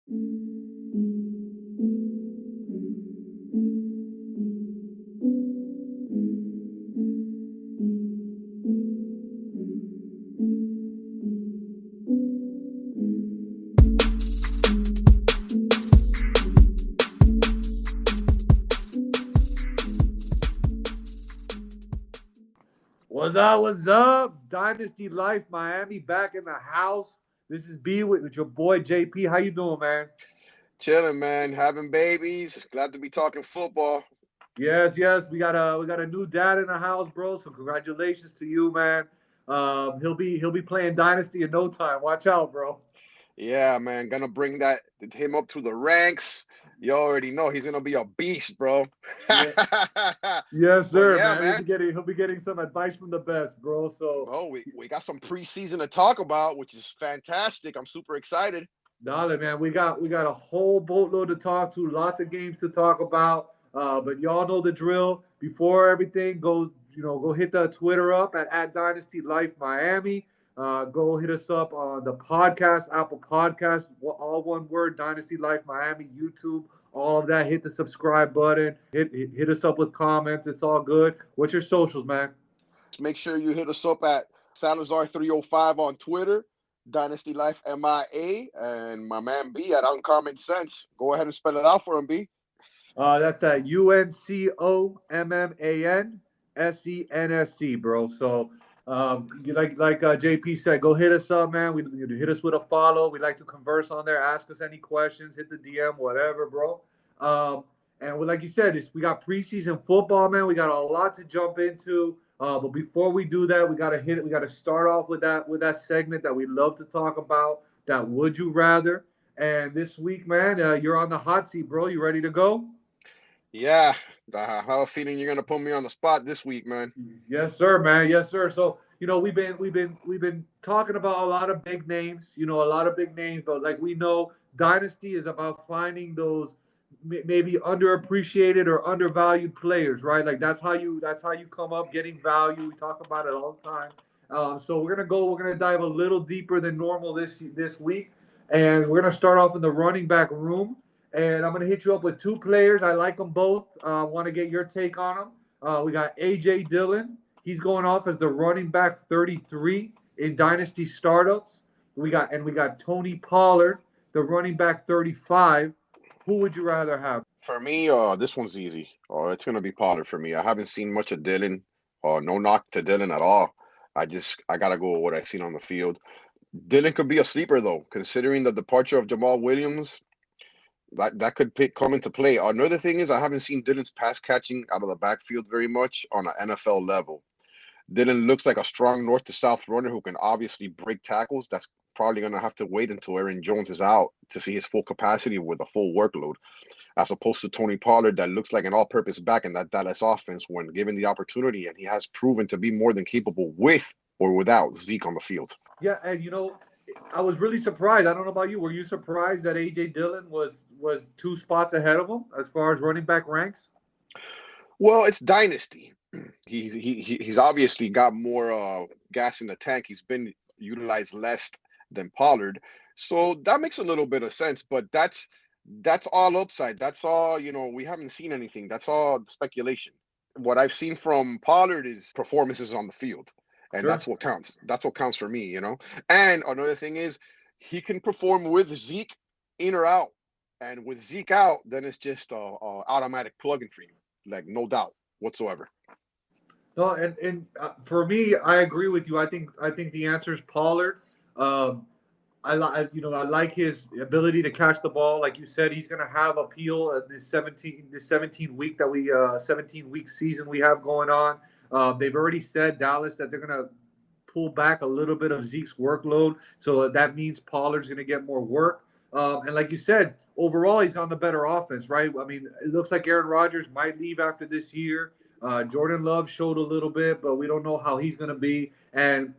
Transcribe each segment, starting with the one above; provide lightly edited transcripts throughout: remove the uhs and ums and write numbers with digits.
What's up? What's up? Dynasty Life Miami back in the house. This is B with your boy JP. How you doing, man? Chilling, man. Having babies. Glad to be talking football. Yes. We got a new dad in the house, bro. So congratulations to you, man. He'll be playing Dynasty in no time. Watch out, bro. Yeah, man. Gonna bring him up through the ranks. You already know he's gonna be a beast, bro. Yeah. Yes, But sir, yeah, man. man. He'll be getting some advice from the best, bro. So Oh, we got some preseason to talk about, which is fantastic. I'm super excited. Dollar, man, we got a whole boatload to talk to, lots of games to talk about. But y'all know the drill. Before everything goes, go hit the Twitter up at Dynasty Life Miami. Go hit us up on the podcast, Apple Podcast, all one word, Dynasty Life Miami, YouTube, all of that. Hit the subscribe button. Hit us up with comments. It's all good. What's your socials, man? Make sure you hit us up at Salazar305 on Twitter, Dynasty Life MIA, and my man B at Uncommon Sense. Go ahead and spell it out for him, B. That's at UNCOMMANSENSC, bro. So, like JP said, go hit us up, man. Hit us with a follow. We like to converse on there. Ask us any questions. Hit the DM, whatever, bro. And like you said, we got preseason football, man. We got a lot to jump into. But before we do that, we gotta hit it. We gotta start off with that segment that we love to talk about. That would you rather? And this week, man, you're on the hot seat, bro. You ready to go? Yeah, I have a feeling you're gonna put me on the spot this week, man. Yes, sir, man. Yes, sir. So, we've been talking about a lot of big names, but like we know, Dynasty is about finding those maybe underappreciated or undervalued players, right? Like that's how you come up getting value. We talk about it all the time. So we're gonna dive a little deeper than normal this week, and we're gonna start off in the running back room. And I'm going to hit you up with two players. I like them both. Want to get your take on them. We got A.J. Dillon. He's going off as the running back 33 in Dynasty startups. We got Tony Pollard, the running back 35. Who would you rather have? For me, this one's easy. It's gonna be Pollard for me. I haven't seen much of Dillon. No knock to Dillon at all. I gotta go with what I've seen on the field. Dillon could be a sleeper though, considering the departure of Jamal Williams. That could come into play. Another thing is I haven't seen Dillon's pass catching out of the backfield very much on an NFL level. Dillon looks like a strong north to south runner who can obviously break tackles. That's probably going to have to wait until Aaron Jones is out to see his full capacity with a full workload, as opposed to Tony Pollard that looks like an all-purpose back in that Dallas offense when given the opportunity, and he has proven to be more than capable with or without Zeke on the field. Yeah, and I was really surprised. I don't know about you. Were you surprised that A.J. Dillon was two spots ahead of him as far as running back ranks? Well, it's Dynasty. He's obviously got more gas in the tank. He's been utilized less than Pollard, so that makes a little bit of sense. But that's all upside. That's all, we haven't seen anything. That's all speculation. What I've seen from Pollard is performances on the field, and Sure. that's what counts. That's what counts for me. And another thing is he can perform with Zeke in or out, and with Zeke out, then it's just a automatic plug-in for you, like no doubt whatsoever. No, and for me, I agree with you. I think the answer is Pollard. Um, I like his ability to catch the ball. Like you said, he's going to have appeal at this 17 week 17-week season we have going on. They've already said Dallas that they're going to pull back a little bit of Zeke's workload, so that means Pollard's going to get more work. And like you said, overall he's on the better offense, right? I mean, it looks like Aaron Rodgers might leave after this year. Jordan Love showed a little bit, but we don't know how he's going to be. And,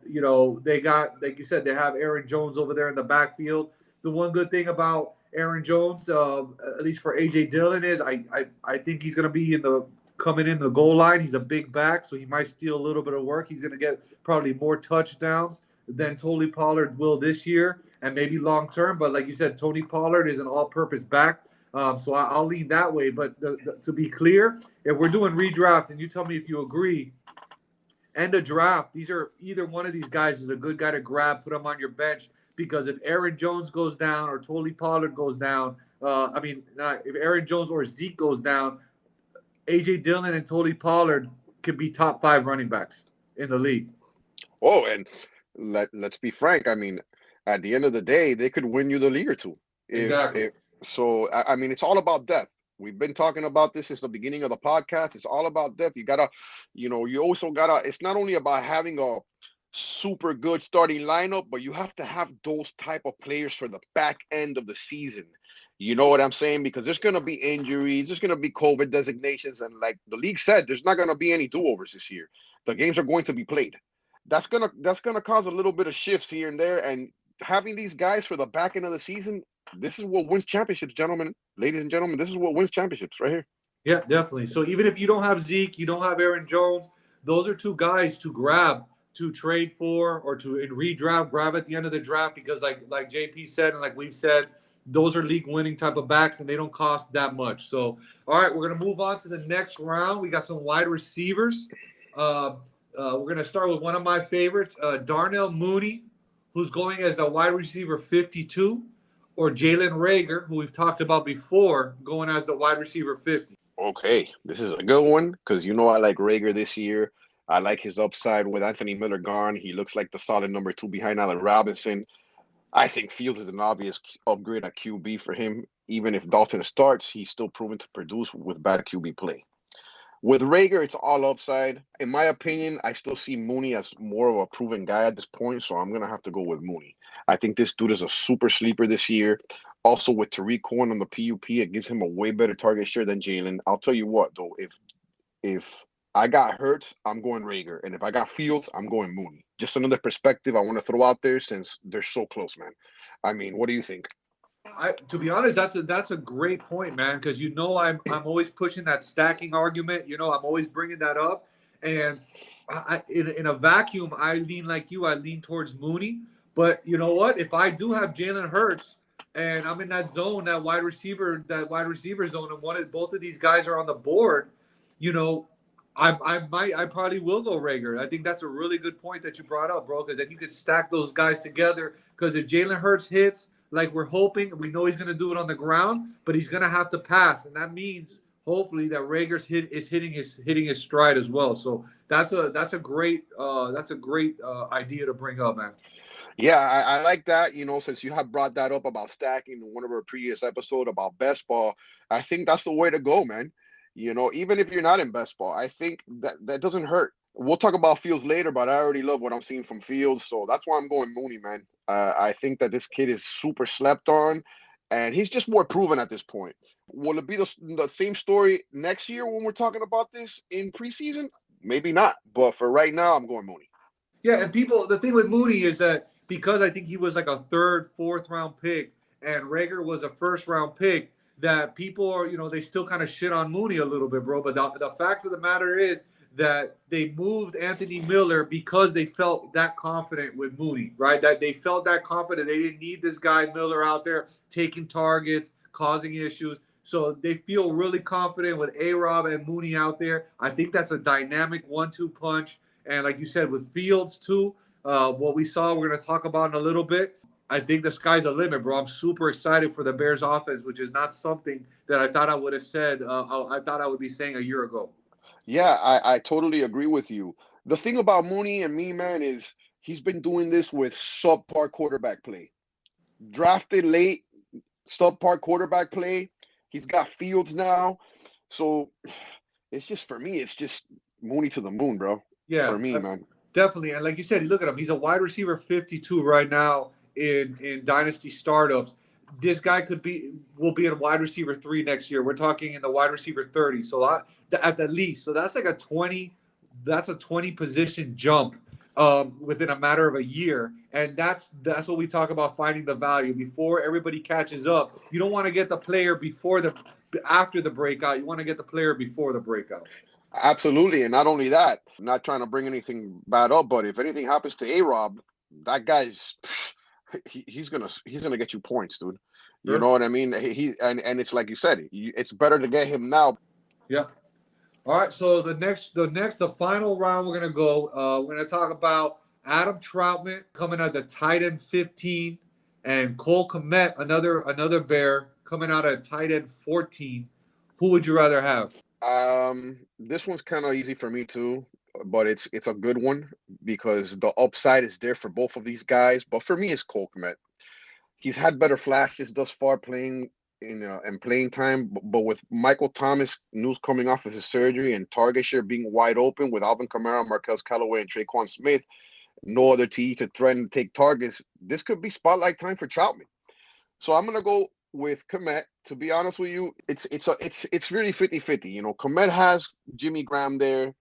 they got, like you said, they have Aaron Jones over there in the backfield. The one good thing about Aaron Jones, at least for A.J. Dillon, is I think he's going to be coming in the goal line. He's a big back, so he might steal a little bit of work. He's going to get probably more touchdowns than Tony Pollard will this year. and maybe long term. But like you said, Tony Pollard is an all-purpose back. So I'll lean that way. But to be clear, if we're doing redraft, and you tell me if you agree, end of draft, these are either one of these guys is a good guy to grab, put him on your bench. Because if Aaron Jones goes down or Tony Pollard goes down, if Aaron Jones or Zeke goes down, AJ Dillon and Tony Pollard could be top 5 running backs in the league. Oh, and let's be frank. I mean, at the end of the day, they could win you the league or two. Exactly. I mean, it's all about depth. We've been talking about this since the beginning of the podcast. It's all about depth. You gotta, you also gotta. It's not only about having a super good starting lineup, but you have to have those type of players for the back end of the season. You know what I'm saying? Because there's going to be injuries, there's going to be COVID designations, and like the league said, there's not going to be any do-overs this year. The games are going to be played. That's gonna cause a little bit of shifts here and there, and having these guys for the back end of the season, this is what wins championships, gentlemen, ladies and gentlemen. This is what wins championships right here. Yeah, definitely. So even if you don't have Zeke, you don't have Aaron Jones, those are 2 guys to grab, to trade for, or to redraft, grab at the end of the draft, because like JP said and like we've said, those are league winning type of backs and they don't cost that much. So all right, we're gonna move on to the next round. We got some wide receivers. We're gonna start with one of my favorites, Darnell Mooney, who's going as the wide receiver 52, or Jalen Reagor, who we've talked about before, going as the wide receiver 50. Okay, this is a good one because I like Rager this year. I like his upside with Anthony Miller gone. He looks like the solid number 2 behind Allen Robinson. I think Fields is an obvious upgrade at QB for him. Even if Dalton starts, he's still proven to produce with bad QB play. With Rager, it's all upside. In my opinion, I still see Mooney as more of a proven guy at this point, so I'm going to have to go with Mooney. I think this dude is a super sleeper this year. Also, with Tariq Cohen on the PUP, it gives him a way better target share than Jalen. I'll tell you what, though, if I got Hurts, I'm going Rager, and if I got Fields, I'm going Mooney. Just another perspective I want to throw out there since they're so close, man. I mean, what do you think? To be honest, that's a great point, man. Because I'm always pushing that stacking argument. I'm always bringing that up, and in a vacuum, I lean like you. I lean towards Mooney. But you know what? If I do have Jalen Hurts, and I'm in that zone, that wide receiver zone, and both of these guys are on the board, I probably will go Rager. I think that's a really good point that you brought up, bro. Because then you could stack those guys together. Because if Jalen Hurts hits, like we're hoping, we know he's going to do it on the ground, but he's going to have to pass, and that means hopefully that Rager's is hitting his stride as well. So that's a great idea to bring up, man. Yeah, I like that. Since you have brought that up about stacking in one of our previous episodes about best ball, I think that's the way to go, man. Even if you're not in best ball, I think that doesn't hurt. We'll talk about Fields later, but I already love what I'm seeing from Fields, so that's why I'm going Mooney, man. I think that this kid is super slept on, and he's just more proven at this point. Will it be the same story next year when we're talking about this in preseason? Maybe not, but for right now, I'm going Mooney. Yeah, and the thing with Mooney is that because I think he was like a 3rd, 4th round pick, and Rager was a 1st round pick, that people are, they still kind of shit on Mooney a little bit, bro. But the fact of the matter is that they moved Anthony Miller because they felt that confident with Mooney, right? That they felt that confident. They didn't need this guy Miller out there taking targets, causing issues. So they feel really confident with A-Rob and Mooney out there. I think that's a dynamic 1-2 punch. And like you said, with Fields too, what we saw, we're going to talk about in a little bit. I think the sky's the limit, bro. I'm super excited for the Bears offense, which is not something that I thought I would have said. I thought I would be saying a year ago. Yeah, I totally agree with you. The thing about Mooney and me, man, is he's been doing this with subpar quarterback play. Drafted late, subpar quarterback play. He's got Fields now. So it's just, for me, it's just Mooney to the moon, bro. Yeah, for me, man. Definitely. And like you said, look at him. He's a wide receiver 52 right now in Dynasty startups. This guy will be a wide receiver 3 next year. We're talking in the wide receiver 30. So at the least. So that's like a 20 position jump within a matter of a year. And that's what we talk about, finding the value before everybody catches up. You don't want to get the player after the breakout. You want to get the player before the breakout. Absolutely. And not only that, I'm not trying to bring anything bad up, but if anything happens to A-Rob, that guy's he's gonna get you points, dude. You Sure. know what I mean? And it's like you said, it's better to get him now. Yeah. All right. So the final round we're gonna go. We're gonna talk about Adam Troutman coming at the tight end 15, and Cole Kmet, another Bear, coming out at tight end 14. Who would you rather have? This one's kind of easy for me too, but it's a good one because the upside is there for both of these guys. But for me, it's Cole Kmet. He's had better flashes thus far playing in playing time, but with Michael Thomas news coming off of his surgery and target share being wide open with Alvin Kamara, Marquez Callaway, and Traquan Smith, no other TE to threaten to take targets, this could be spotlight time for Troutman. So I'm gonna go with Komet. To be honest with you, it's really 50-50. You know, Komet has Jimmy Graham there,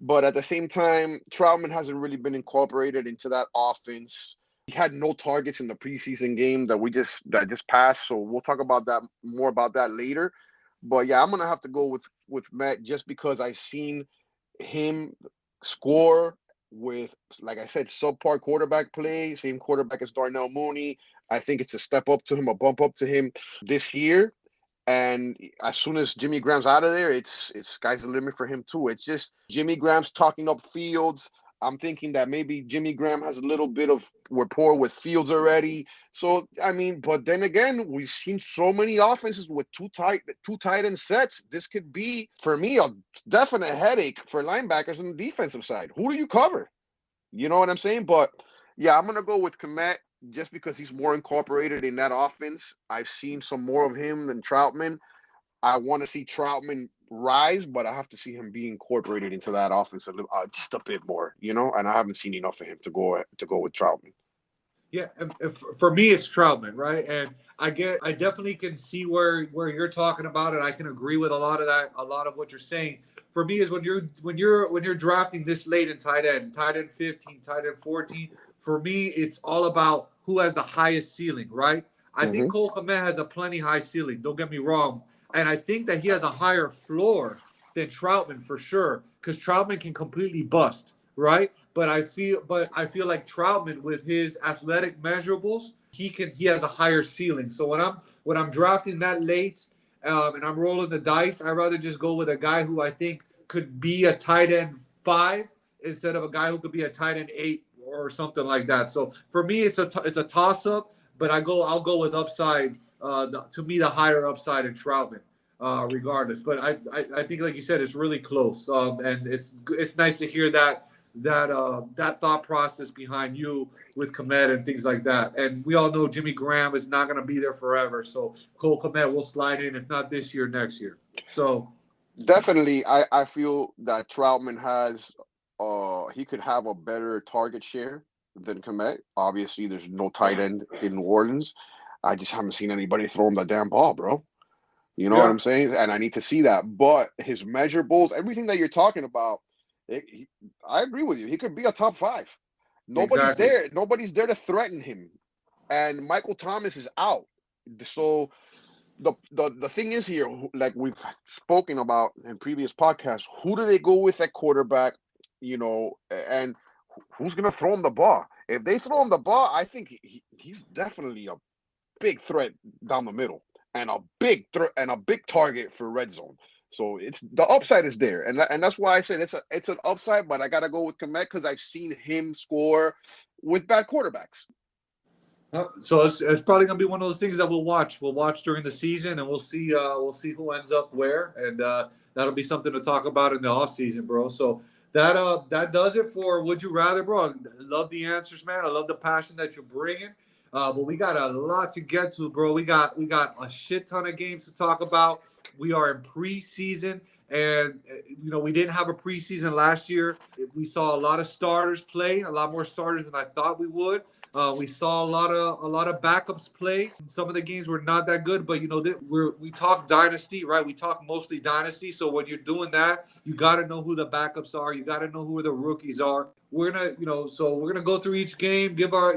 but at the same time, Troutman hasn't really been incorporated into that offense. He had no targets in the preseason game that just passed. So we'll talk about that more about that later. But yeah, I'm gonna have to go with Matt just because I've seen him score with, like I said, subpar quarterback play, same quarterback as Darnell Mooney. I think it's a step up to him, a bump up to him this year. And as soon as Jimmy Graham's out of there, it's sky's the limit for him too. It's just Jimmy Graham's talking up Fields. I'm thinking that maybe Jimmy Graham has a little bit of rapport with Fields already. So I mean, but then again, we've seen so many offenses with two tight end sets. This could be for me a definite headache for linebackers on the defensive side. Who do you cover? You know what I'm saying? But yeah, I'm gonna go with Komet just because he's more incorporated in that offense. I've seen some more of him than Troutman. I want to see Troutman rise, but I have to see him be incorporated into that offense just a bit more, you know. And I haven't seen enough of him to go with Troutman. Yeah, for me it's Troutman, right? And I definitely can see where you're talking about it. I can agree with a lot of that, a lot of what you're saying. For me is when you're drafting this late in tight end 15, tight end 14. For me, it's all about who has the highest ceiling, right? I think Mm-hmm. Cole Kmet has a plenty high ceiling. Don't get me wrong, and I think that he has a higher floor than Troutman for sure, because Troutman can completely bust, right? But I feel like Troutman with his athletic measurables, he has a higher ceiling. So when I'm drafting that late, and I'm rolling the dice, I'd rather just go with a guy who I think could be a tight end 5 instead of a guy who could be a tight end 8 or something like that. So for me, it's a toss up, but I'll go with upside. To me, the higher upside in Troutman. Regardless, but I think like you said, it's really close, and it's nice to hear that thought process behind you with Komet and things like that. And we all know Jimmy Graham is not going to be there forever, so Cole Komet will slide in if not this year, next year. So Definitely, I feel that Troutman has he could have a better target share than Komet. Obviously, there's no tight end in New Orleans. I just haven't seen anybody throw him the damn ball, bro. You know what yeah, I'm saying? And I need to see that. But his measurables, everything that you're talking about, I agree with you. He could be a top 5. Nobody's exactly. there. Nobody's there to threaten him. And Michael Thomas is out. So the thing is here, like we've spoken about in previous podcasts, who do they go with at quarterback? You know, and who's gonna throw him the ball? If they throw him the ball, I think he's definitely a big threat down the middle and a big target for red zone. So it's the upside is there, and that's why I said it's an upside. But I gotta go with Komet because I've seen him score with bad quarterbacks. So it's probably gonna be one of those things that we'll watch. We'll watch during the season, and we'll see who ends up where, and that'll be something to talk about in the off season, bro. So that does it for Would You Rather, bro. I love the answers, man. I love the passion that you're bringing. But we got a lot to get to, bro. We got a shit ton of games to talk about. We are in preseason, and we didn't have a preseason last year. We saw a lot of starters play, a lot more starters than I thought we would. We saw a lot of backups play. Some of the games were not that good, but we talk dynasty, right? We talk mostly dynasty. So when you're doing that, you got to know who the backups are. You got to know who the rookies are. We're gonna go through each game, give our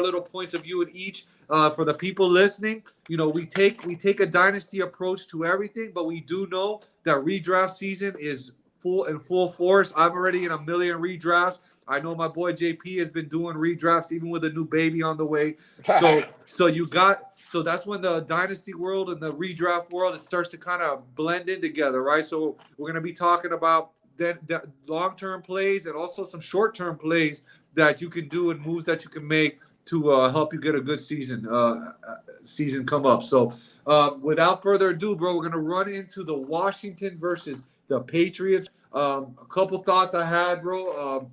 little points of view in each. For the people listening, we take a dynasty approach to everything, but we do know that redraft season is full force. I'm already in a million redrafts. I know my boy JP has been doing redrafts even with a new baby on the way. So that's when the dynasty world and the redraft world, it starts to kind of blend in together, right? So we're going to be talking about that long-term plays and also some short-term plays that you can do and moves that you can make to help you get a good season come up. So without further ado, bro, we're gonna run into the Washington versus the Patriots. A couple thoughts I had, bro.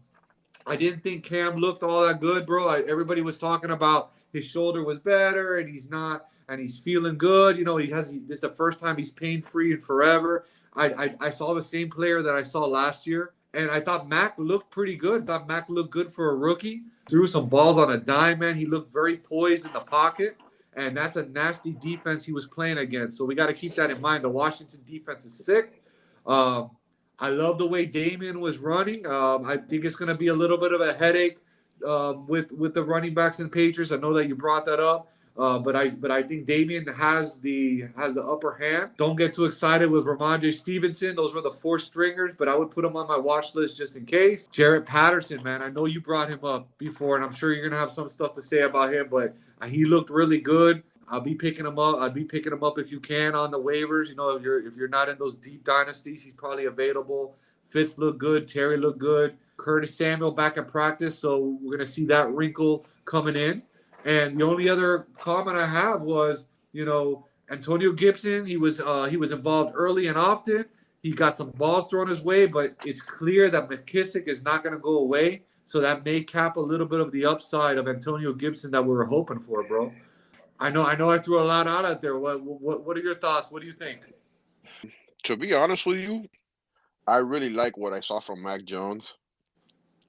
I didn't think Cam looked all that good, bro. Everybody was talking about his shoulder was better and he's not, and he's feeling good. You know, this is the first time he's pain free in forever. I saw the same player that I saw last year, and I thought Mac looked pretty good. I thought Mac looked good for a rookie. Threw some balls on a dime, man. He looked very poised in the pocket, and that's a nasty defense he was playing against. So we got to keep that in mind. The Washington defense is sick. Um, I love the way Damien was running. I think it's going to be a little bit of a headache with the running backs and Patriots. I know that you brought that up, but I think Damien has the upper hand. Don't get too excited with Ramondre Stevenson. Those were the four stringers, but I would put him on my watch list just in case. Jarrett Patterson, man, I know you brought him up before, and I'm sure you're going to have some stuff to say about him, but he looked really good. I'll be picking him up. I'd be picking him up if you can on the waivers. You know, if you're not in those deep dynasties, he's probably available. Fitz looked good. Terry looked good. Curtis Samuel back at practice, so we're gonna see that wrinkle coming in. And the only other comment I have was, you know, Antonio Gibson. He was involved early and often. He got some balls thrown his way, but it's clear that McKissick is not gonna go away. So that may cap a little bit of the upside of Antonio Gibson that we were hoping for, bro. I know I threw a lot out there. What are your thoughts? What do you think? To be honest with you, I really like what I saw from Mac Jones.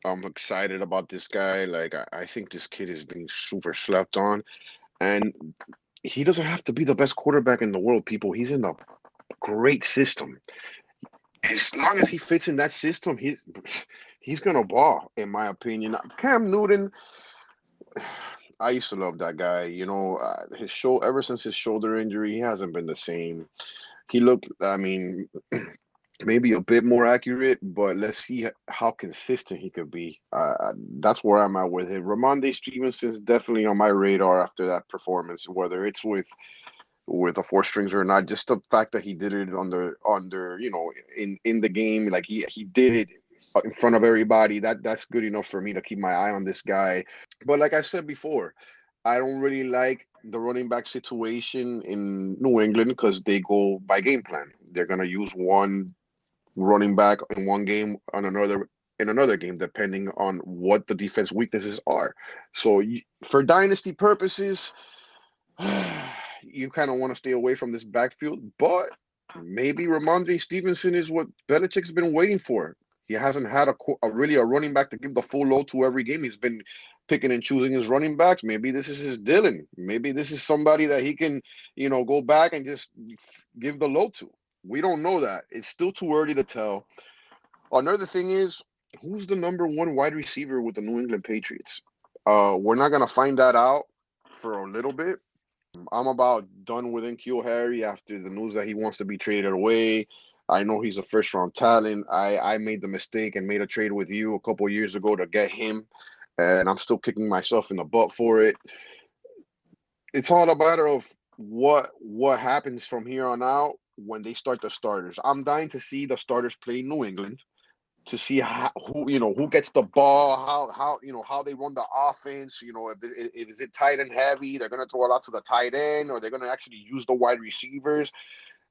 I'm excited about this guy. Like I think this kid is being super slept on, and he doesn't have to be the best quarterback in the world. People, he's in a great system. As long as he fits in that system, he's gonna ball, in my opinion. Cam Newton, I used to love that guy. You know, his show ever since his shoulder injury, he hasn't been the same. He looked, I mean, maybe a bit more accurate, but let's see how consistent he could be. That's where I'm at with him. Ramondre Stevenson's definitely on my radar after that performance, whether it's with the four strings or not. Just the fact that he did it under you know in the game, like he did it in front of everybody. That's good enough for me to keep my eye on this guy. But like I said before, I don't really like the running back situation in New England because they go by game plan. They're gonna use one running back in one game on another in another game, depending on what the defense weaknesses are. So for dynasty purposes, you kind of want to stay away from this backfield, but maybe Ramondre Stevenson is what Belichick's been waiting for. He hasn't had a really a running back to give the full load to every game. He's been picking and choosing his running backs. Maybe this is his Dillon. Maybe this is somebody that he can, you know, go back and just give the load to. We don't know that. It's still too early to tell. Another thing is, who's the number one wide receiver with the New England Patriots? We're not gonna find that out for a little bit. I'm about done with N'Keal Harry after the news that he wants to be traded away. I know he's a first round talent. I made the mistake and made a trade with you a couple of years ago to get him, and I'm still kicking myself in the butt for it. It's all a matter of what happens from here on out when they start the starters. I'm dying to see the starters play New England to see who gets the ball, how they run the offense. You know, if is it tight end heavy, they're gonna throw a lot to the tight end, or they're gonna actually use the wide receivers.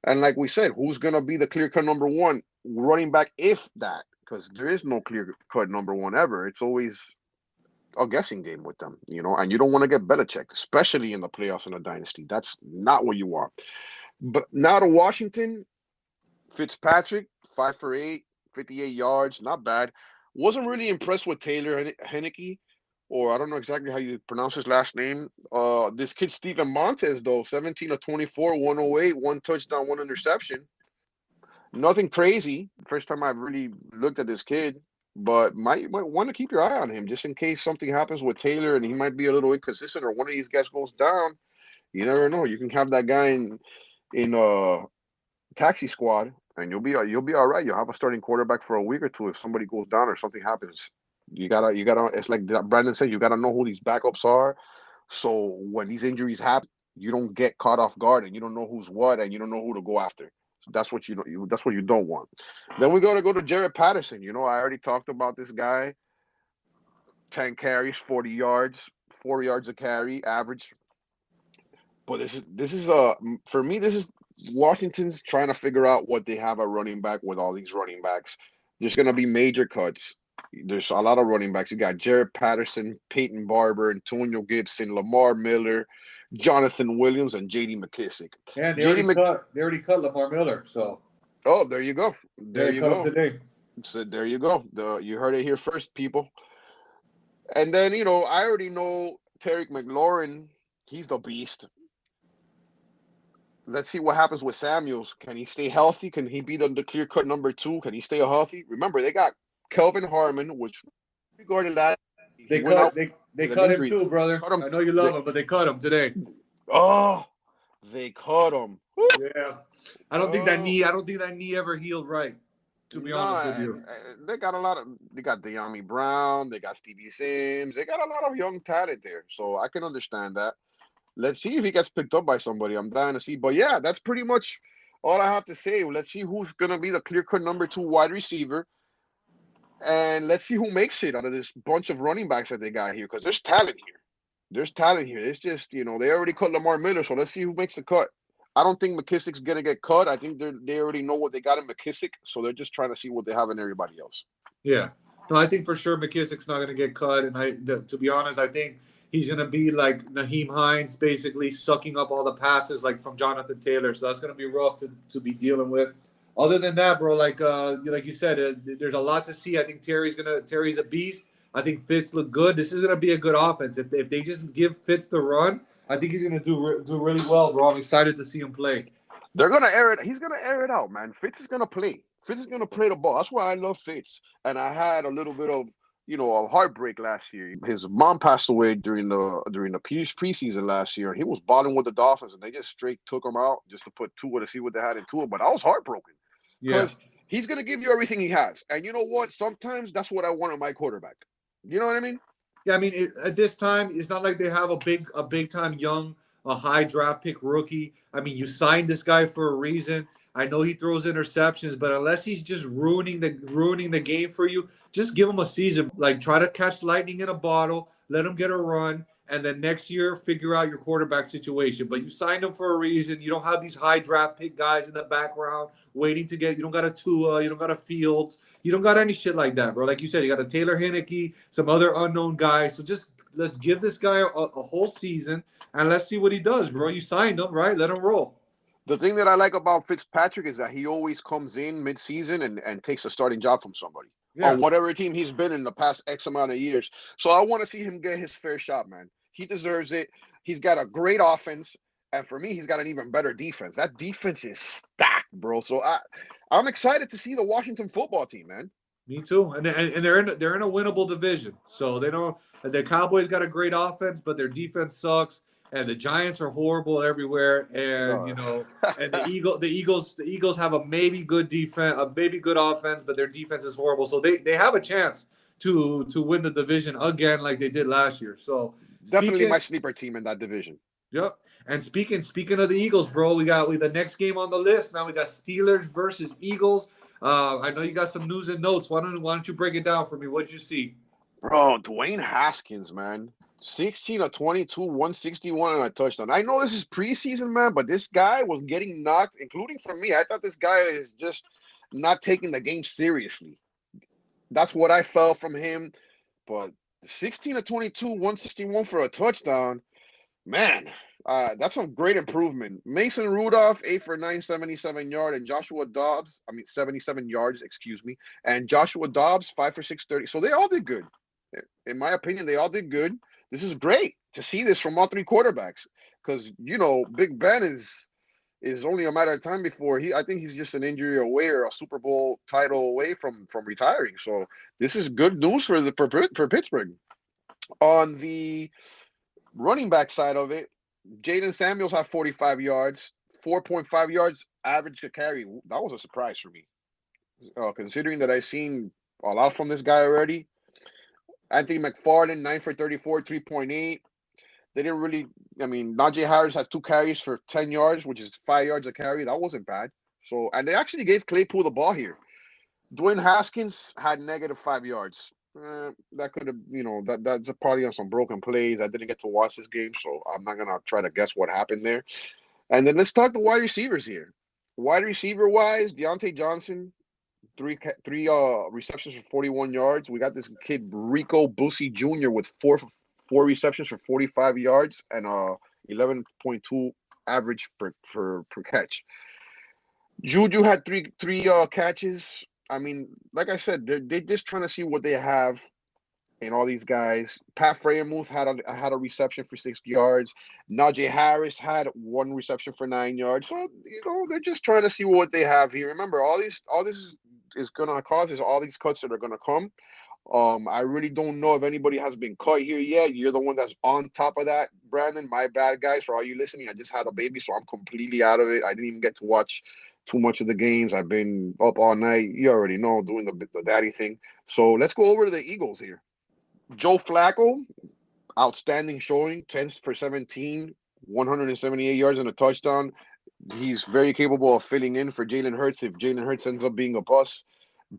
And like we said, who's gonna be the clear cut number one running back, if that? Because there is no clear cut number one ever. It's always a guessing game with them, you know. And you don't want to get Belichick, especially in the playoffs in a dynasty. That's not what you want. But now to Washington, Fitzpatrick, 5 for 8. 58 yards, not bad. Wasn't really impressed with Taylor Henneke, or I don't know exactly how you pronounce his last name. This kid, Steven Montes, though, 17 of 24, 108, one touchdown, one interception. Nothing crazy. First time I've really looked at this kid, but might want to keep your eye on him just in case something happens with Taylor and he might be a little inconsistent or one of these guys goes down. You never know. You can have that guy in taxi squad and you'll be all right. You'll have a starting quarterback for a week or two if somebody goes down or something happens. You gotta. It's like Brandon said. You gotta know who these backups are. So when these injuries happen, you don't get caught off guard, and you don't know who's what, and you don't know who to go after. That's what you know. That's what you don't want. Then we gotta go to Jared Patterson. I already talked about this guy. 10 carries, 40 yards, 4 yards a carry, average. But this is for me. This is Washington's trying to figure out what they have at running back with all these running backs. There's gonna be major cuts. There's a lot of running backs. You got Jared Patterson, Peyton Barber, Antonio Gibson, Lamar Miller, Jonathan Williams, and J.D. McKissick. And J.D. they already cut Lamar Miller. So Oh, there you go. yeah, There they you cut him go. today. So there you go. You heard it here first, people. And then I already know Tarek McLaurin. He's the beast. Let's see what happens with Samuels. Can he stay healthy? Can he be the clear cut number 2? Can he stay healthy? Remember, they got Kelvin Harmon, which regarded that he They went out cut they with an cut him injury. too, brother. Cut him. I know you love him, but they cut him today. Oh, they cut him. Woo. Yeah, I don't think that knee. I don't think that knee ever healed right. To be honest with you. They got a lot of. They got De'Ami Brown. They got Stevie Sims. They got a lot of young talent there, so I can understand that. Let's see if he gets picked up by somebody. I'm dying to see. But yeah, that's pretty much all I have to say. Let's see who's gonna be the clear-cut number 2 wide receiver, and let's see who makes it out of this bunch of running backs that they got here. Because there's talent here. There's talent here. It's just they already cut Lamar Miller, so let's see who makes the cut. I don't think McKissick's gonna get cut. I think they already know what they got in McKissick, so they're just trying to see what they have in everybody else. Yeah. No, I think for sure McKissick's not going to get cut, and to be honest, I think he's going to be like Naheem Hines, basically sucking up all the passes like from Jonathan Taylor. So that's going to be rough to be dealing with. Other than that, bro, like you said, there's a lot to see. I think Terry's a beast. I think Fitz look good. This is going to be a good offense. If they just give Fitz the run, I think he's going to do really well, bro. I'm excited to see him play. They're gonna air it. He's gonna air it out, man. Fitz is gonna play. Fitz is gonna play the ball. That's why I love Fitz. And I had a little bit of a heartbreak last year. His mom passed away during the preseason last year, and he was balling with the Dolphins, and they just straight took him out just to put Tua to see what they had in Tua. But I was heartbroken because he's gonna give you everything he has, and you know what? Sometimes that's what I want in my quarterback. You know what I mean? Yeah, I mean, at this time, it's not like they have a big time young, a high draft pick rookie. I mean, you signed this guy for a reason. I know he throws interceptions, but unless he's just ruining the game for you, just give him a season. Like try to catch lightning in a bottle, let him get a run, and then next year figure out your quarterback situation. But you signed him for a reason. You don't have these high draft pick guys in the background waiting to get. You don't got a Tua, you don't got a Fields, you don't got any shit like that, bro. Like you said, you got a Taylor Heinicke, some other unknown guys. So just let's give this guy a whole season and let's see what he does, bro. You signed him, right? Let him roll. The thing that I like about Fitzpatrick is that he always comes in mid-season and takes a starting job from somebody on whatever team he's been in the past X amount of years. So I want to see him get his fair shot, man. He deserves it. He's got a great offense, and for me, he's got an even better defense. That defense is stacked, bro. So I'm excited to see the Washington football team, man. Me too, and they're in a winnable division. So they don't. The Cowboys got a great offense, but their defense sucks. And the Giants are horrible everywhere, and and the Eagles have a maybe good defense, a maybe good offense, but their defense is horrible. So they have a chance to win the division again, like they did last year. So definitely my sleeper team in that division. Yep. And speaking of the Eagles, bro, we got the next game on the list. Now we got Steelers versus Eagles. I know you got some news and notes. Why don't you break it down for me? What'd you see? Bro, Dwayne Haskins, man. 16 of 22, 161 and a touchdown. I know this is preseason, man, but this guy was getting knocked, including from me. I thought this guy is just not taking the game seriously. That's what I felt from him. But 16 of 22, 161 for a touchdown, man, that's a great improvement. Mason Rudolph, 8 for 9, 77 yards, and 77 yards, excuse me. And Joshua Dobbs, 5 for 6, 30. So they all did good. In my opinion, they all did good. This is great to see this from all three quarterbacks because, Big Ben is only a matter of time before I think he's just an injury away or a Super Bowl title away from retiring. So this is good news for Pittsburgh. On the running back side of it, Jaden Samuels had 45 yards, 4.5 yards average to carry. That was a surprise for me, considering that I've seen a lot from this guy already. Anthony McFarland, 9 for 34, 3.8. They didn't really. I mean, Najee Harris had 2 carries for 10 yards, which is 5 yards a carry. That wasn't bad. So, and they actually gave Claypool the ball here. Dwayne Haskins had -5 yards. That could have, that's probably on some broken plays. I didn't get to watch this game, so I'm not gonna try to guess what happened there. And then let's talk the wide receivers here. Wide receiver wise, Deontay Johnson, three receptions for 41 yards. We got this kid Rico Bussey Jr. with four receptions for 45 yards and 11.2 average per catch. Juju had three catches. I mean, like I said, they're just trying to see what they have in all these guys. Pat Freiermuth had a reception for 60 yards. Najee Harris had 1 reception for 9 yards. So they're just trying to see what they have here. Remember, all this is gonna cause is all these cuts that are gonna come. I really don't know if anybody has been cut here yet. You're the one that's on top of that, Brandon. My bad, guys. For all you listening, I just had a baby, so I'm completely out of it. I didn't even get to watch too much of the games. I've been up all night. You already know, doing the daddy thing. So let's go over to the Eagles here. Joe Flacco, outstanding showing, 10 for 17, 178 yards and a touchdown. He's very capable of filling in for Jalen Hurts if Jalen Hurts ends up being a bust.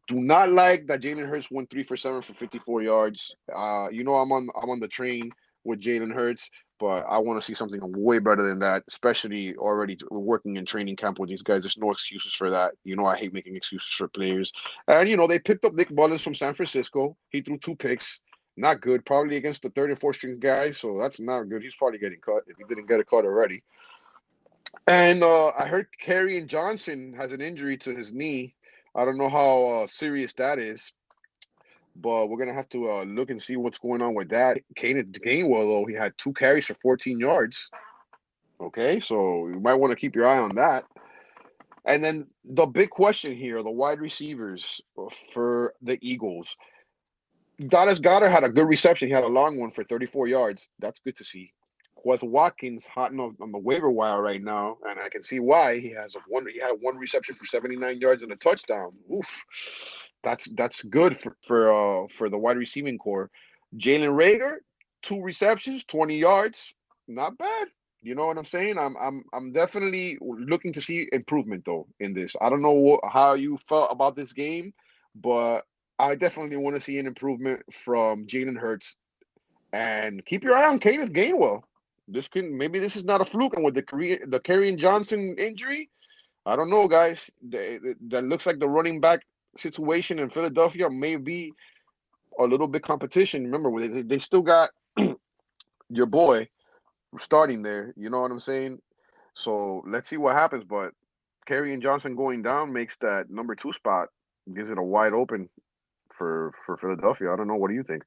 Do not like that Jalen Hurts went 3 for 7 for 54 yards. I'm on the train with Jalen Hurts, but I want to see something way better than that, especially already working in training camp with these guys. There's no excuses for that. I hate making excuses for players. And, they picked up Nick Mullins from San Francisco. He threw 2 picks. Not good, probably against the 3rd and 4th string guys, so that's not good. He's probably getting cut if he didn't get a cut already. And I heard Kerryon Johnson has an injury to his knee. I don't know how serious that is, but we're going to have to look and see what's going on with that. Kenneth Gainwell, though, he had 2 carries for 14 yards. Okay, so you might want to keep your eye on that. And then the big question here, the wide receivers for the Eagles. Dallas Goedert had a good reception. He had a long one for 34 yards. That's good to see. Quez Watkins hot on the waiver wire right now, and I can see why. He had 1 reception for 79 yards and a touchdown. Oof, that's good for the wide receiving core. Jalen Reagor, 2 receptions, 20 yards, not bad. You know what I'm saying? I'm definitely looking to see improvement though in this. I don't know how you felt about this game, but I definitely want to see an improvement from Jalen Hurts. And keep your eye on Kenneth Gainwell. Maybe this is not a fluke, and with the Kerryon Johnson injury, I don't know, guys. That looks like the running back situation in Philadelphia may be a little bit competition. Remember, they still got your boy starting there. You know what I'm saying? So let's see what happens. But Kerryon Johnson going down makes that number 2 spot, gives it a wide open for Philadelphia. I don't know. What do you think?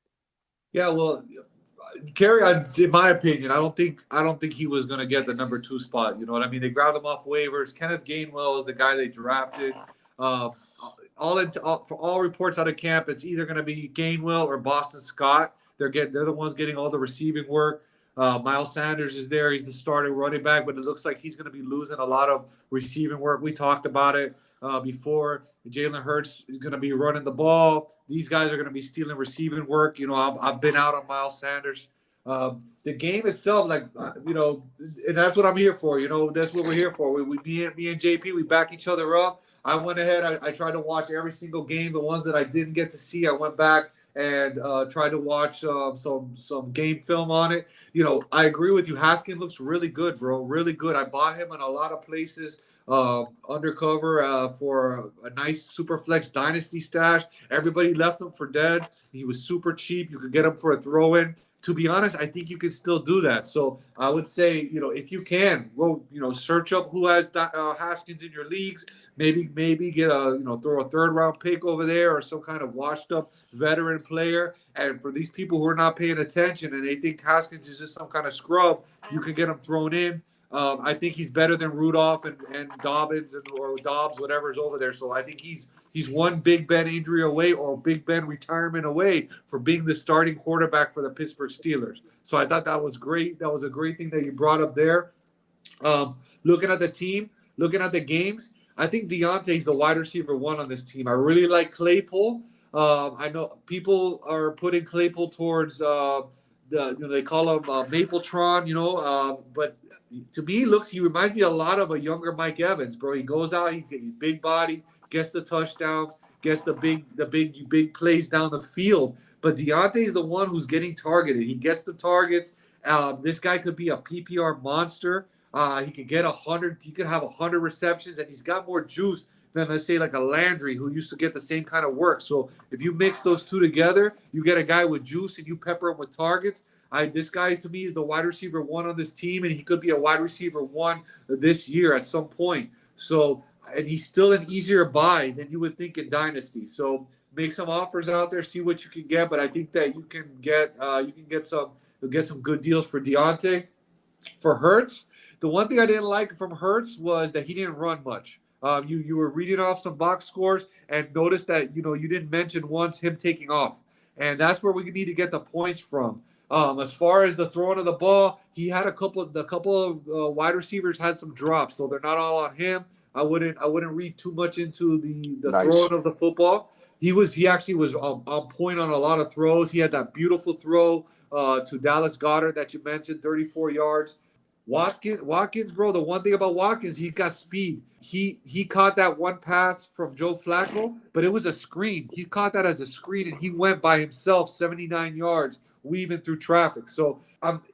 Yeah, well, Kerry, in my opinion, I don't think he was going to get the number 2 spot. You know what I mean? They grabbed him off waivers. Kenneth Gainwell is the guy they drafted. For all reports out of camp, it's either going to be Gainwell or Boston Scott. They're the ones getting all the receiving work. Miles Sanders is there. He's the starting running back, but it looks like he's going to be losing a lot of receiving work. We talked about it before. Jalen Hurts is going to be running the ball. These guys are going to be stealing receiving work. I've been out on Miles Sanders. The game itself, and that's what I'm here for. That's what we're here for. Me and JP, we back each other up. I went ahead. I tried to watch every single game. The ones that I didn't get to see, I went back and tried to watch some game film on it. I agree with you. Haskins looks really good, bro. Really good. I bought him in a lot of places undercover for a nice super flex dynasty stash. Everybody left him for dead. He was super cheap. You could get him for a throw-in. To be honest, I think you can still do that. So I would say, if you can, go, search up who has Haskins in your leagues. Maybe get throw a 3rd round pick over there or some kind of washed up veteran player. And for these people who are not paying attention and they think Haskins is just some kind of scrub, you can get him thrown in. I think he's better than Rudolph and Dobbins or Dobbs, whatever's over there. So I think he's one Big Ben injury away or Big Ben retirement away for being the starting quarterback for the Pittsburgh Steelers. So I thought that was great. That was a great thing that you brought up there. Looking at the team, looking at the games, I think Deontay's the wide receiver one on this team. I really like Claypool. I know people are putting Claypool towards they call him Mapletron, but to me, he reminds me a lot of a younger Mike Evans, bro. He goes out, he's big body, gets the touchdowns, gets the big plays down the field. But Deontay is the one who's getting targeted. He gets the targets. This guy could be a PPR monster. He could get 100. He could have 100 receptions, and he's got more juice than, let's say, like a Landry, who used to get the same kind of work. So if you mix those two together, you get a guy with juice, and you pepper him with targets. This guy to me is the wide receiver one on this team, and he could be a wide receiver one this year at some point. So, and he's still an easier buy than you would think in Dynasty. So make some offers out there, see what you can get. But I think that you can get some good deals for Deontay. For Hurts, the one thing I didn't like from Hurts was that he didn't run much. You were reading off some box scores and noticed that you didn't mention once him taking off, and that's where we need to get the points from. As far as the throwing of the ball, he had a couple of wide receivers had some drops, so they're not all on him. I wouldn't read too much into the Nice. throwing of the football. He actually was on point on a lot of throws. He had that beautiful throw to Dallas Goedert that you mentioned, 34 yards. Watkins, bro. The one thing about Watkins, he got speed. He caught that one pass from Joe Flacco, but it was a screen. He caught that as a screen, and he went by himself 79 yards, weaving through traffic. So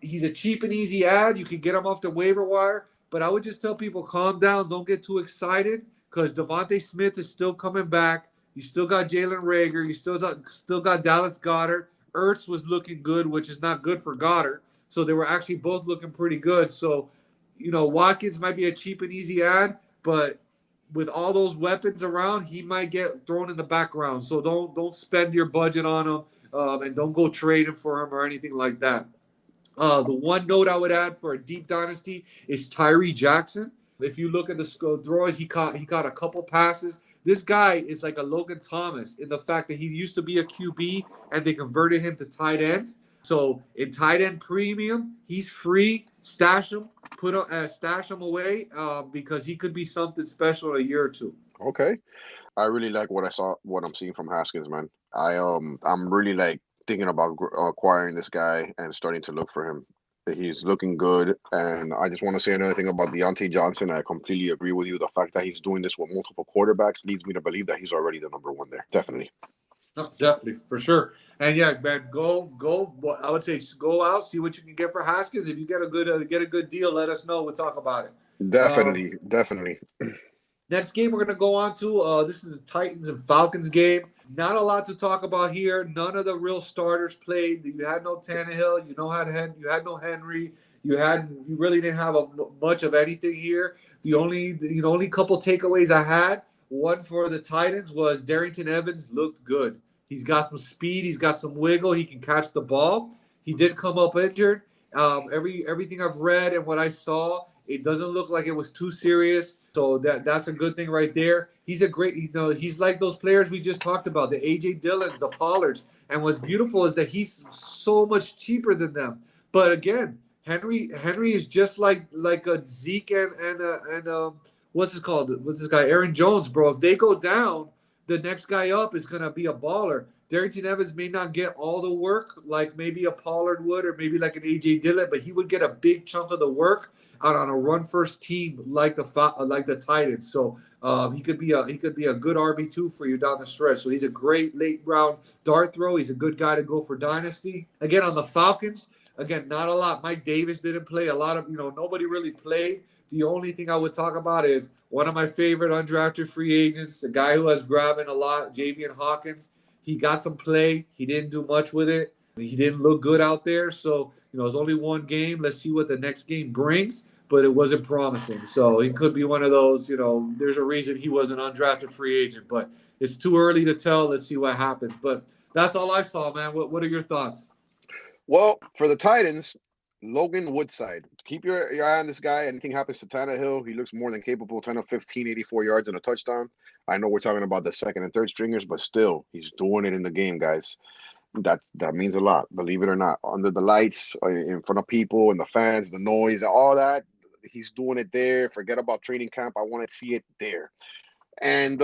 he's a cheap and easy ad. You can get him off the waiver wire, but I would just tell people, calm down, don't get too excited, because Devontae Smith is still coming back. You still got Jalen Reagor. You still got Dallas Goedert. Ertz was looking good, which is not good for Goddard. So they were actually both looking pretty good. So, Watkins might be a cheap and easy ad, but with all those weapons around, he might get thrown in the background. So don't spend your budget on him, and don't go trading for him or anything like that. The one note I would add for a deep dynasty is Tyree Jackson. If you look at the throws, he caught a couple passes. This guy is like a Logan Thomas in the fact that he used to be a QB and they converted him to tight end. So in tight end premium, he's free. Stash him, stash him away, because he could be something special in a year or two. Okay. I really like what I'm seeing from Haskins, man. I'm really like thinking about acquiring this guy and starting to look for him. He's looking good, and I just want to say another thing about Deontay Johnson. I completely agree with you. The fact that he's doing this with multiple quarterbacks leads me to believe that he's already the number one there. Definitely. No, definitely, for sure. And yeah, man, go. I would say just go out, see what you can get for Haskins. If you get a good deal, let us know. We'll talk about it. Definitely, definitely. Next game we're gonna go on to. This is the Titans and Falcons game. Not a lot to talk about here. None of the real starters played. You had no Tannehill. You had no Henry. You really didn't have much of anything here. The only couple takeaways I had. One for the Titans was Darrington Evans looked good. He's got some speed. He's got some wiggle. He can catch the ball. He did come up injured. Everything I've read and what I saw, it doesn't look like it was too serious. So that's a good thing right there. He's he's like those players we just talked about, the A.J. Dillons, the Pollards. And what's beautiful is that he's so much cheaper than them. But again, Henry is just like a Zeke and what's this called? What's this guy? Aaron Jones, bro. If they go down, the next guy up is gonna be a baller. Darrington Evans may not get all the work like maybe a Pollard would, or maybe like an A.J. Dillon, but he would get a big chunk of the work out on a run-first team like the Titans. So he could be a good RB2 for you down the stretch. So he's a great late-round dart throw. He's a good guy to go for Dynasty. Again, on the Falcons, not a lot. Mike Davis didn't play. A lot of, nobody really played. The only thing I would talk about is one of my favorite undrafted free agents, the guy who has grabbing a lot, Javian Hawkins. He got some play. He didn't do much with it. He didn't look good out there. So, it was only one game. Let's see what the next game brings. But it wasn't promising. So he could be one of those, there's a reason he was an undrafted free agent. But it's too early to tell. Let's see what happens. But that's all I saw, man. What are your thoughts? Well, for the Titans, Logan Woodside. Keep your eye on this guy. Anything happens to Tannehill, he looks more than capable. 10 of 15, 84 yards and a touchdown. I know we're talking about the second and third stringers, but still, he's doing it in the game, guys. That means a lot, believe it or not. Under the lights, in front of people, and the fans, the noise, all that. he's doing it there. Forget about training camp. I want to see it there. And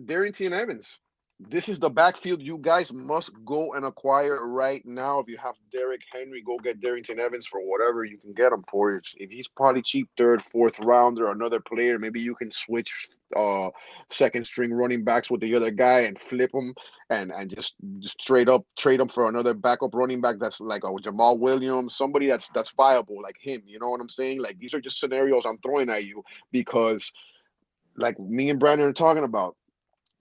Darrington Evans. This is the backfield you guys must go and acquire right now. If you have Derrick Henry, go get Darrington Evans for whatever you can get him for. If he's probably cheap, third, fourth rounder, another player, maybe you can switch second string running backs with the other guy and flip them and just straight up trade him for another backup running back that's like a Jamal Williams, somebody that's viable like him. You know what I'm saying? Like these are just scenarios I'm throwing at you because like me and Brandon are talking about.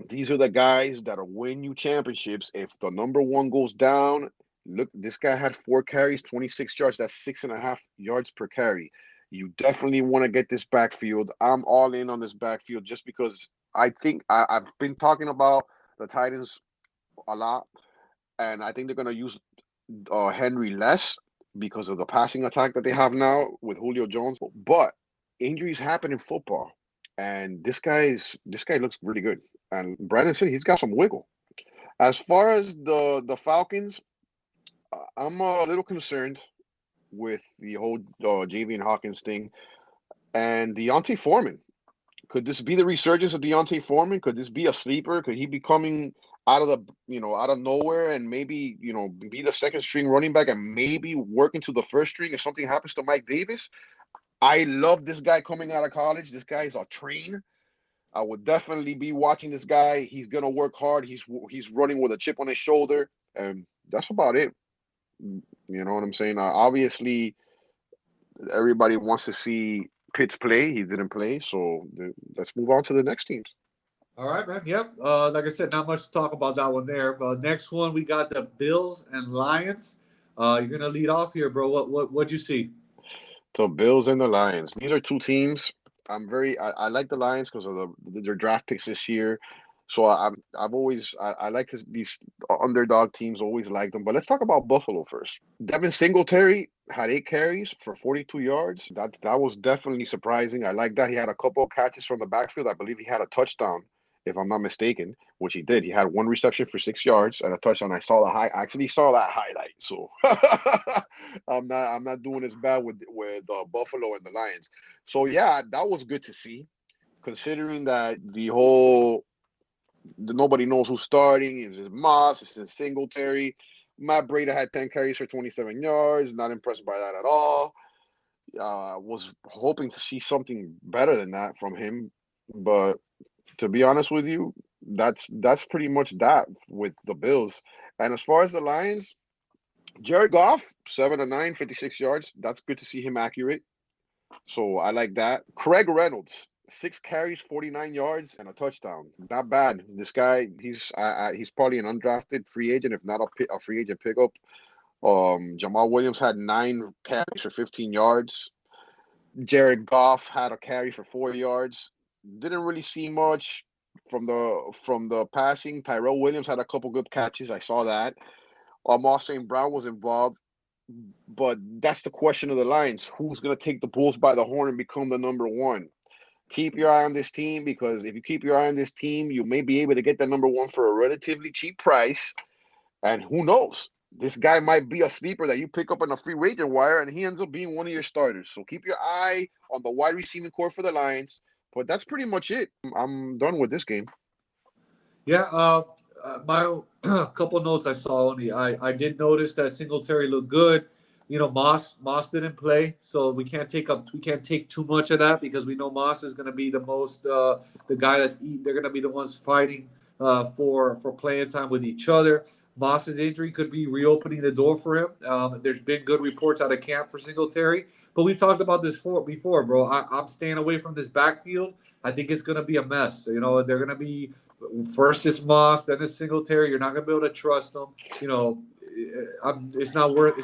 These are the guys that'll win you championships. If the number one goes down, look, this guy had 4 carries, 26 yards. That's 6.5 yards per carry. You definitely want to get this backfield. I'm all in on this backfield just because I think I've been talking about the Titans a lot, and I think they're going to use Henry less because of the passing attack that they have now with Julio Jones. But injuries happen in football, and this guy looks really good. And Brandon said he's got some wiggle. As far as the Falcons, I'm a little concerned with the whole Javian Hawkins thing and Deontay Foreman. Could this be the resurgence of Deontay Foreman? Could this be a sleeper? Could he be coming out of nowhere and maybe be the second string running back and maybe work into the first string if something happens to Mike Davis? I love this guy coming out of college. This guy is a train. I would definitely be watching this guy. He's gonna work hard. He's running with a chip on his shoulder, and that's about it. You know what I'm saying? Obviously, everybody wants to see Pitts play. He didn't play, so let's move on to the next teams. All right, man. Yep. Like I said, not much to talk about that one there. But next one, we got the Bills and Lions. You're gonna lead off here, bro. What'd you see? The Bills and the Lions. These are two teams. I like the Lions because of their draft picks this year. So I've always I like these underdog teams. Always like them. But let's talk about Buffalo first. Devin Singletary had 8 carries for 42 yards. That was definitely surprising. I like that. He had a couple of catches from the backfield. I believe he had a touchdown, if I'm not mistaken, which he did. He had 1 reception for 6 yards and a touchdown. I actually saw that highlight. So I'm not doing as bad with Buffalo and the Lions. So yeah, that was good to see, considering that nobody knows who's starting. Is it Moss? Is it Singletary? Matt Breida had 10 carries for 27 yards. Not impressed by that at all. Was hoping to see something better than that from him, but to be honest with you, that's pretty much that with the Bills. And as far as the Lions, Jared Goff, 7 of 9, 56 yards. That's good to see him accurate. So I like that. Craig Reynolds, 6 carries, 49 yards, and a touchdown. Not bad. This guy, he's probably an undrafted free agent, if not a free agent pickup. Jamal Williams had 9 carries for 15 yards. Jared Goff had a carry for 4 yards. Didn't really see much from the passing. Tyrell Williams had a couple good catches. I saw that. Moss St. Brown was involved. But that's the question of the Lions. Who's going to take the Bulls by the horn and become the number one? Keep your eye on this team, because if you keep your eye on this team, you may be able to get the number one for a relatively cheap price. And who knows? This guy might be a sleeper that you pick up on a free agent wire, and he ends up being one of your starters. So keep your eye on the wide receiving core for the Lions. But that's pretty much it. I'm done with this game. Yeah, my couple notes I saw only. I did notice that Singletary looked good. Moss didn't play, so we can't take too much of that, because we know Moss is going to be the guy that's eating. They're going to be the ones fighting for playing time with each other. Moss's injury could be reopening the door for him. There's been good reports out of camp for Singletary, but we've talked about this before, bro. I'm staying away from this backfield. I think it's going to be a mess. They're going to be first it's Moss, then it's Singletary. You're not going to be able to trust them. It's not worth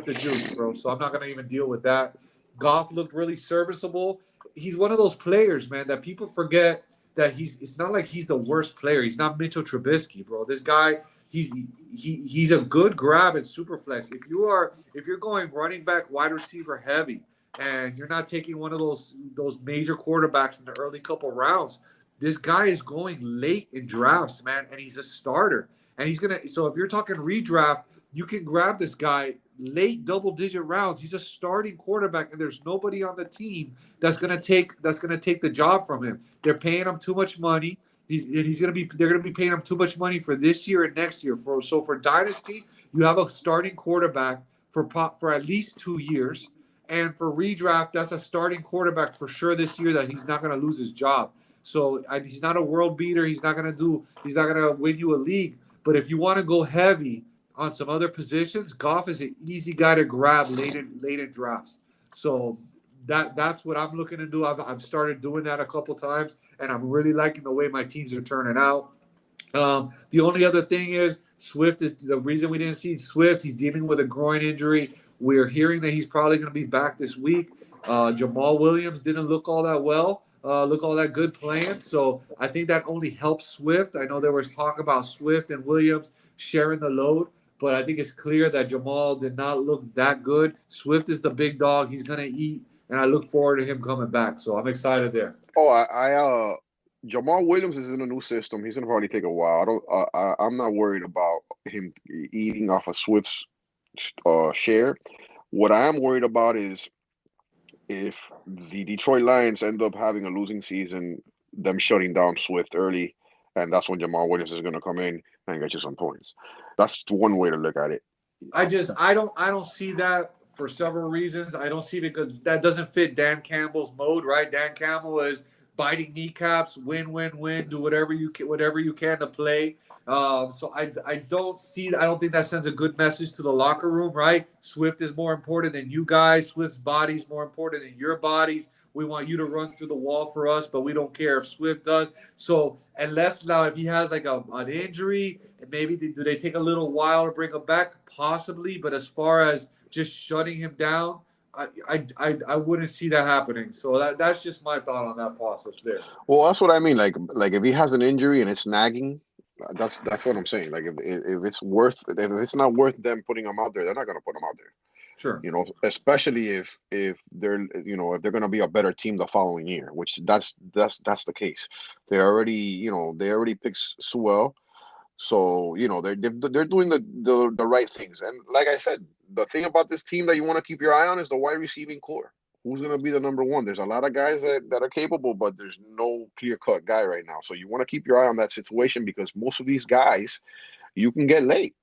the juice, bro. So I'm not going to even deal with that. Goff looked really serviceable. He's one of those players, man, that people forget that it's not like he's the worst player. He's not Mitchell Trubisky, bro. This guy, he's a good grab in Superflex. If you're going running back, wide receiver heavy, and you're not taking one of those major quarterbacks in the early couple rounds, this guy is going late in drafts, man, and he's a starter. And so if you're talking redraft, you can grab this guy late double-digit rounds. He's a starting quarterback, and there's nobody on the team that's gonna take the job from him. They're paying him too much money. They're gonna be paying him too much money for this year and next year. For Dynasty, you have a starting quarterback for at least 2 years, and for redraft, that's a starting quarterback for sure this year that he's not gonna lose his job. So he's not a world beater. He's not gonna win you a league. But if you want to go heavy on some other positions, Goff is an easy guy to grab late in drafts. So that's what I'm looking to do. I've started doing that a couple times, and I'm really liking the way my teams are turning out. The only other thing is Swift is the reason we didn't see Swift. He's dealing with a groin injury. We're hearing that he's probably going to be back this week. Jamal Williams didn't look all that well. Look all that good playing. So I think that only helps Swift. I know there was talk about Swift and Williams sharing the load, but I think it's clear that Jamal did not look that good. Swift is the big dog. He's going to eat, and I look forward to him coming back. So I'm excited there. Oh, Jamal Williams is in a new system. He's gonna probably take a while. I'm not worried about him eating off of Swift's share. What I am worried about is if the Detroit Lions end up having a losing season, them shutting down Swift early, and that's when Jamal Williams is gonna come in and get you some points. That's one way to look at it. I don't see that for several reasons. I don't see it because that doesn't fit Dan Campbell's mode, right? Dan Campbell is biting kneecaps, win, do whatever you can to play. So I don't see that. I don't think that sends a good message to the locker room, right? Swift is more important than you guys. Swift's body is more important than your bodies. We want you to run through the wall for us, but we don't care if Swift does. So unless now if he has like an injury, maybe do they take a little while to bring him back? Possibly, but as far as just shutting him down, I wouldn't see that happening. So that's just my thought on that process there. Well, that's what I mean. Like if he has an injury and it's nagging, that's what I'm saying. Like if it's not worth them putting him out there, they're not going to put him out there. Sure. You know, especially if they're if they're going to be a better team the following year, which that's the case. They already picked Sewell. So they're doing the right things, and like I said, the thing about this team that you want to keep your eye on is the wide receiving core. Who's going to be the number one? There's a lot of guys that are capable, but there's no clear cut guy right now. So you want to keep your eye on that situation because most of these guys you can get late,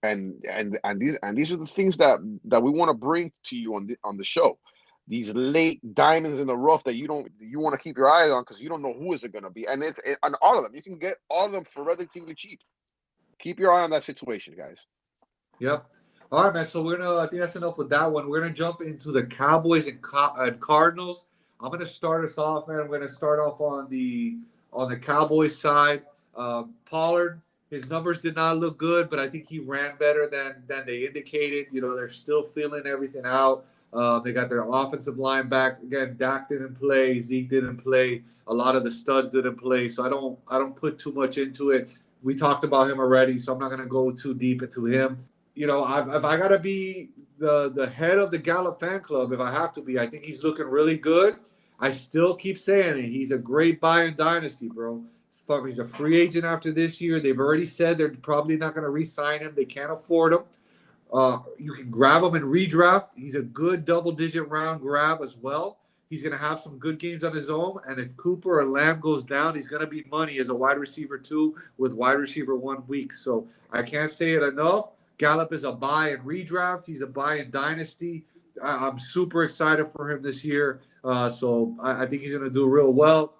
and these are the things that we want to bring to you on the show. These late diamonds in the rough that you want to keep your eyes on because you don't know who is it going to be, and on all of them you can get all of them for relatively cheap. Keep your eye on that situation, guys. Yep. All right, man. So I think that's enough with that one. We're gonna jump into the Cowboys and Cardinals. I'm gonna start us off, man. I'm gonna start off on the Cowboys side. Pollard, his numbers did not look good, but I think he ran better than they indicated. They're still feeling everything out. They got their offensive line back again. Dak didn't play. Zeke didn't play. A lot of the studs didn't play. So I don't put too much into it. We talked about him already, so I'm not going to go too deep into him. If I got to be the head of the Gallup fan club, if I have to be, I think he's looking really good. I still keep saying it. He's a great buy in Dynasty, bro. He's a free agent after this year. They've already said they're probably not going to re-sign him. They can't afford him. You can grab him in redraft. He's a good double-digit round grab as well. He's going to have some good games on his own. And if Cooper or Lamb goes down, he's going to be money as a wide receiver 2 with wide receiver 1 week. So I can't say it enough. Gallup is a buy in redraft. He's a buy in Dynasty. I'm super excited for him this year. So I think he's going to do real well.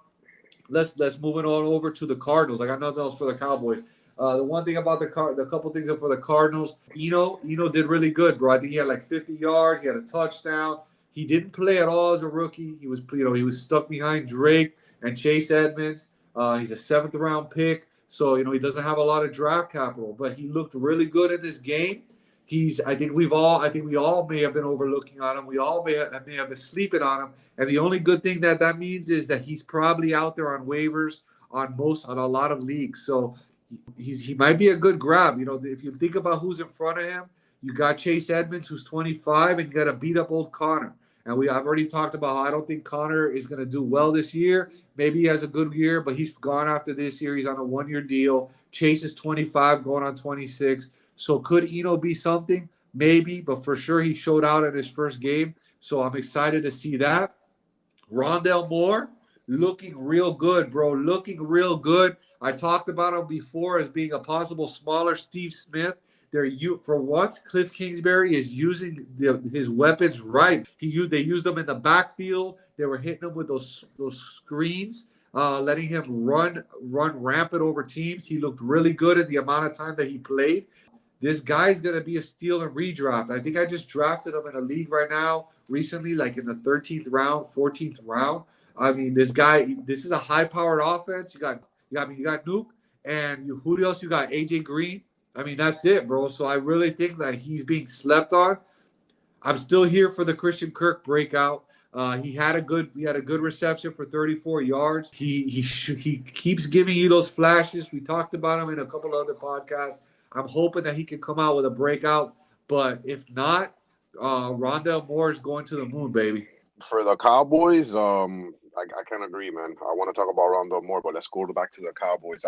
Let's move it on over to the Cardinals. I got nothing else for the Cowboys. The one thing about the couple things for the Cardinals, Eno did really good, bro. I think he had like 50 yards. He had a touchdown. He didn't play at all as a rookie. He was stuck behind Drake and Chase Edmonds. He's a 7th round pick, so he doesn't have a lot of draft capital, but he looked really good in this game. I think we all may have been overlooking on him. We all may have been sleeping on him. And the only good thing that means is that he's probably out there on waivers on a lot of leagues. So he might be a good grab. If you think about who's in front of him, you got Chase Edmonds, who's 25, and you got to beat up old Connor. And I've already talked about how I don't think Connor is going to do well this year. Maybe he has a good year, but he's gone after this year. He's on a 1-year deal. Chase is 25, going on 26. So could Eno be something? Maybe, but for sure he showed out in his first game. So I'm excited to see that. Rondelle Moore looking real good, bro. Looking real good. I talked about him before as being a possible smaller Steve Smith. For once, Cliff Kingsbury is using his weapons right. They used them in the backfield. They were hitting him with those screens, letting him run rampant over teams. He looked really good in the amount of time that he played. This guy's gonna be a steal and redraft. I think I just drafted him in a league right now recently, like in the 13th round, 14th round. I mean, this is a high-powered offense. You got Nuke, and who else? You got AJ Green. I mean, that's it, bro. So I really think that he's being slept on. I'm still here for the Christian Kirk breakout. He had a good reception for 34 yards. He keeps giving you those flashes. We talked about him in a couple of other podcasts. I'm hoping that he can come out with a breakout, but if not, Rondell Moore is going to the moon, baby. For the Cowboys, I can't agree, man. I want to talk about Rondell Moore, but let's go back to the Cowboys.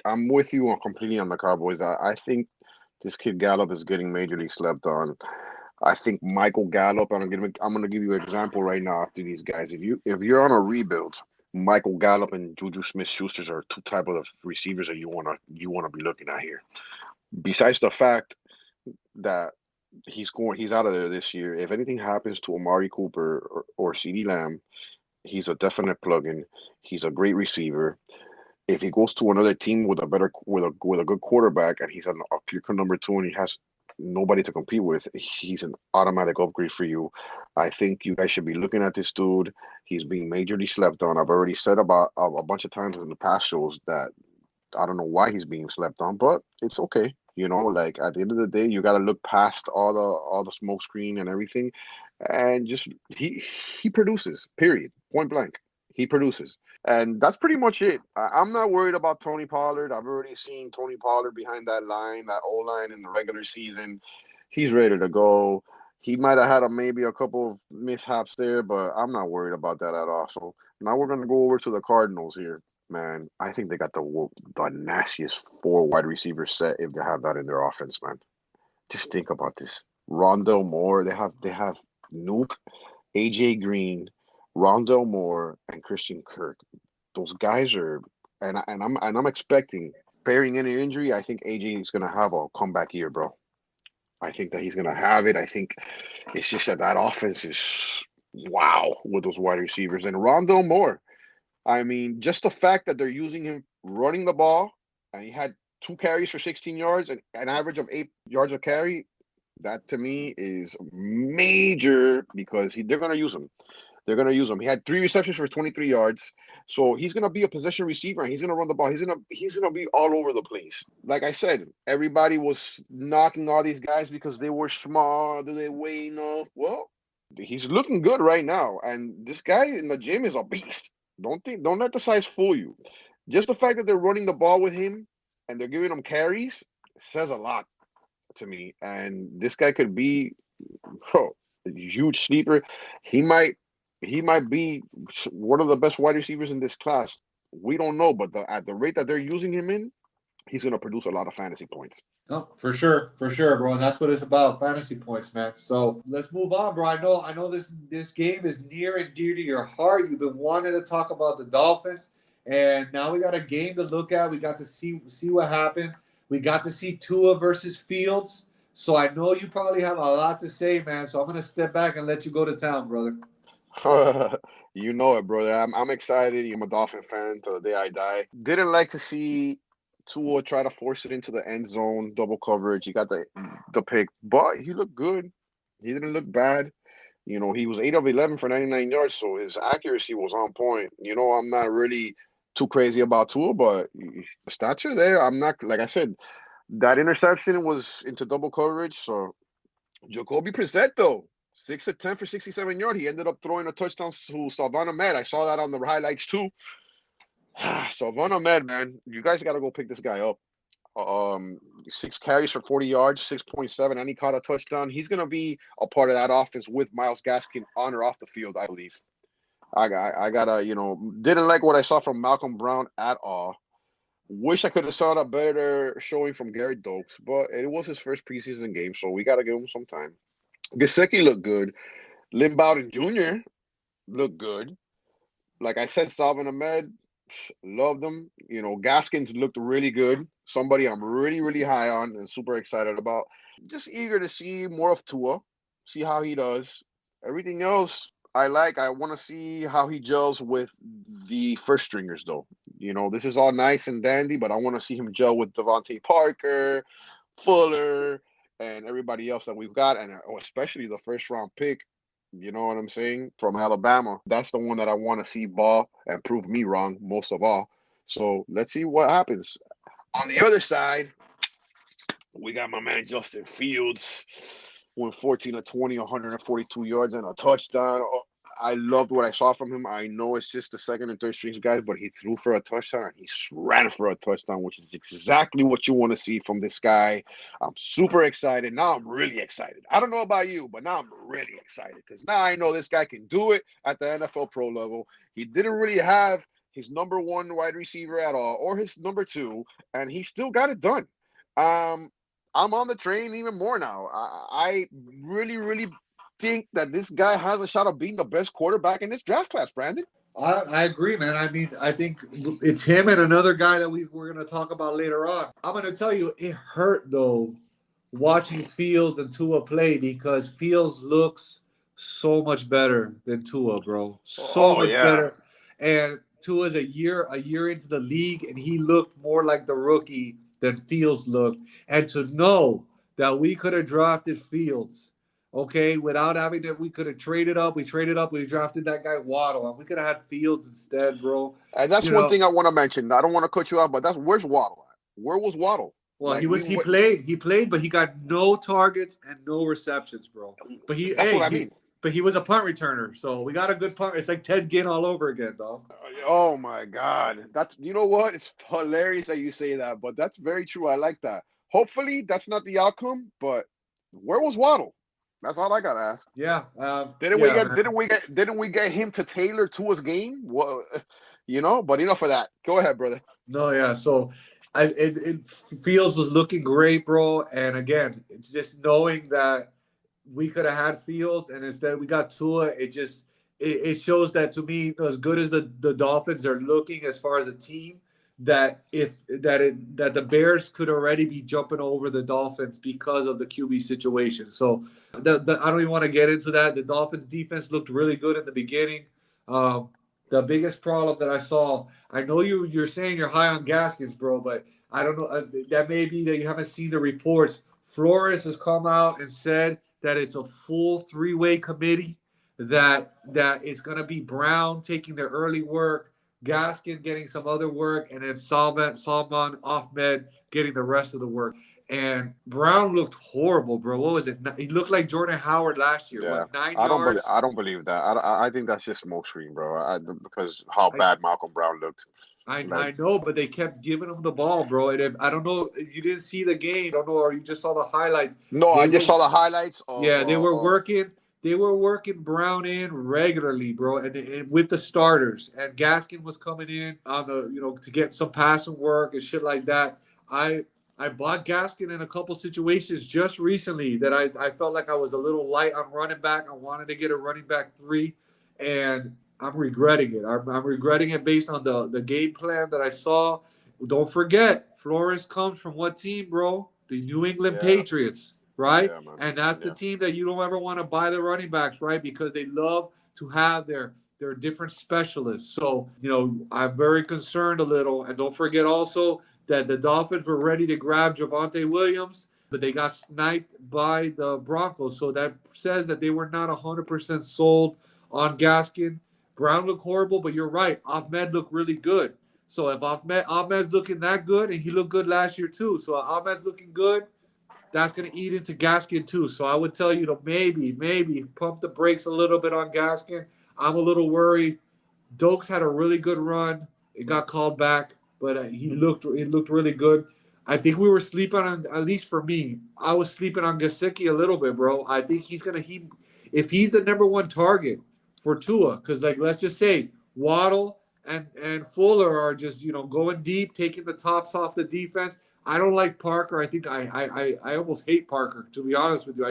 I'm with you on completely on the Cowboys. I think this kid Gallup is getting majorly slept on. I think Michael Gallup, and I'm gonna give you an example right now after these guys. If you're on a rebuild, Michael Gallup and Juju Smith-Schuster are two type of receivers that you wanna be looking at here. Besides the fact that he's out of there this year. If anything happens to Amari Cooper or CeeDee Lamb, he's a definite plug-in. He's a great receiver. If he goes to another team with a good quarterback and he's a clear-cut number two and he has nobody to compete with, he's an automatic upgrade for you. I think you guys should be looking at this dude. He's being majorly slept on. I've already said about a bunch of times in the past shows that I don't know why he's being slept on, but it's okay. Like at the end of the day, you got to look past all the smoke screen and everything, and just he produces. Period. Point blank. He produces, and that's pretty much it. I'm not worried about Tony Pollard. I've already seen Tony Pollard behind that O line in the regular season. He's ready to go. He might have had maybe a couple of mishaps there, but I'm not worried about that at all. So now we're gonna go over to the Cardinals here. Man, I think they got the nastiest four wide receiver set if they have that in their offense, man. Just think about this. Rondell Moore, they have Nuke, AJ Green, Rondell Moore, and Christian Kirk. Those guys are, and I'm expecting, bearing any injury, I think AJ is gonna have a comeback year, bro. I think that he's gonna have it. I think it's just that offense is wow with those wide receivers and Rondell Moore. I mean, just the fact that they're using him running the ball, and he had 2 carries for 16 yards and an average of 8 yards a carry, that to me is major because they're going to use him. They're going to use him. He had 3 receptions for 23 yards, so he's going to be a possession receiver, and he's going to run the ball. He's going to be all over the place. Like I said, everybody was knocking all these guys because they were small. Do they weigh enough? Well, he's looking good right now, and this guy in the gym is a beast. Don't let the size fool you. Just the fact that they're running the ball with him and they're giving him carries says a lot to me. And this guy could be a huge sleeper. He might be one of the best wide receivers in this class. We don't know, but at the rate that they're using him in, he's going to produce a lot of fantasy points. Oh, for sure, bro. And that's what it's about, fantasy points, man. So let's move on, bro. I know this game is near and dear to your heart. You've been wanting to talk about the Dolphins, and now we got a game to look at. We got to see what happened. We got to see Tua versus Fields. So I know you probably have a lot to say, man. So I'm gonna step back and let you go to town, brother. You know it, brother. I'm excited. I'm a Dolphin fan till the day I die. Didn't like to see Tua try to force it into the end zone, double coverage. He got the pick, but he looked good. He didn't look bad. He was 8 of 11 for 99 yards, so his accuracy was on point. I'm not really too crazy about Tua, but the stats are there. I'm not, like I said, that interception was into double coverage. So Jacoby Brissett, though, 6 of 10 for 67 yards. He ended up throwing a touchdown to Salvon Ahmed. I saw that on the highlights too. Salvon Ahmed, man, you guys got to go pick this guy up. 6 carries for 40 yards, 6.7, and he caught a touchdown. He's going to be a part of that offense with Myles Gaskin on or off the field, I believe. I gotta, didn't like what I saw from Malcolm Brown at all. Wish I could have saw a better showing from Gary Dokes, but it was his first preseason game, so we got to give him some time. Gesicki looked good. Lynn Bowden Jr. looked good. Like I said, Salvin Ahmed, loved him. You know, Gaskins looked really good. Somebody I'm really, really high on and super excited about. Just eager to see more of Tua, see how he does. Everything else I like. I want to see how he gels with the first stringers, though. You know, this is all nice and dandy, but I want to see him gel with Devontae Parker, Fuller, and everybody else that we've got, and especially the first round pick. You know what I'm saying? From Alabama. That's the one that I want to see ball and prove me wrong most of all. So let's see what happens. On the other side, we got my man Justin Fields. Went 14 of 20, 142 yards and a touchdown. I loved what I saw from him. I know it's just the second and third strings guys, but he threw for a touchdown and he ran for a touchdown, which is exactly what you want to see from this guy. I'm super excited. Now I'm really excited. I don't know about you, but now I'm really excited because now I know this guy can do it at the NFL pro level. He didn't really have his number one wide receiver at all or his number two, and he still got it done. I'm on the train even more now. I really, really think that this guy has a shot of being the best quarterback in this draft class, Brandon. I agree, man. I mean, I think it's him and another guy that we're going to talk about later on. I'm going to tell you, it hurt, though, watching Fields and Tua play because Fields looks so much better than Tua, bro. So Oh much yeah. better. And Tua's a year into the league, and he looked more like the rookie than Fields looked. And to know that we could have drafted Fields, okay, without having to, we could have traded up. We traded up. We drafted that guy Waddle, and we could have had Fields instead, bro. And that's You one know, thing I want to mention. I don't want to cut you off, but where's Waddle at? Where was Waddle? well, Like he played, but he got no targets and no receptions, bro. But that's what I mean. he was a punt returner, so we got a good punt. It's like Ted Ginn all over again, dog. Oh my God. That's you know what? It's hilarious that you say that, but that's very true. I like that. Hopefully that's not the outcome, but where was Waddle? That's all I gotta ask. Yeah, Didn't we yeah, get man. didn't we get him to tailor to his game? Well, you know, but enough of that. Go ahead, brother. No, yeah. So, it Fields was looking great, bro. And again, it's just knowing that we could have had Fields, and instead we got Tua. It shows that to me, as good as the Dolphins are looking as far as a team, that that the Bears could already be jumping over the Dolphins because of the QB situation. So I don't even want to get into that. The Dolphins defense looked really good in the beginning. Um, the biggest problem that I saw, I know you're saying you're high on Gaskins, bro, but I don't know. That may be that you haven't seen the reports. Flores has come out and said that it's a full three-way committee, that it's going to be Brown taking the early work, Gaskin getting some other work, and then Salman Ahmed getting the rest of the work. And Brown looked horrible, bro. What was it? He looked like Jordan Howard last year. Yeah, What, 9 yards? I don't believe that. I think that's just smoke screen, bro. Because how I, bad Malcolm Brown looked. Like I know, but they kept giving him the ball, bro. And if I don't know, you didn't see the game, I don't know, or you just saw the highlight. no, I They just were saw the highlights Yeah, of they were working Brown in regularly, bro, and with the starters. And Gaskin was coming in on the, to get some passing work and shit like that. I I bought Gaskin in a couple situations just recently that I felt like I was a little light on running back. I wanted to get a running back 3, and I'm regretting it. I'm regretting it based on the game plan that I saw. Don't forget, Flores comes from what team, bro? The New England yeah, Patriots, right? yeah, man, And that's the yeah. team that you don't ever want to buy the running backs, right? Because they love to have their different specialists. So, I'm very concerned a little. And don't forget also that the Dolphins were ready to grab Javonte Williams, but they got sniped by the Broncos. So that says that they were not 100% sold on Gaskin. Brown looked horrible, but you're right. Ahmed looked really good. So if Ahmed's looking that good, and he looked good last year too. So Ahmed's looking good, that's going to eat into Gaskin too. So I would tell you to maybe pump the brakes a little bit on Gaskin. I'm a little worried. Dokes had a really good run. It got called back, but it looked really good. I think we were sleeping on, at least for me, I was sleeping on Gasicki a little bit, bro. I think if he's the number one target for Tua, because like let's just say Waddle and Fuller are just going deep, taking the tops off the defense. I don't like Parker. I think I almost hate Parker, to be honest with you.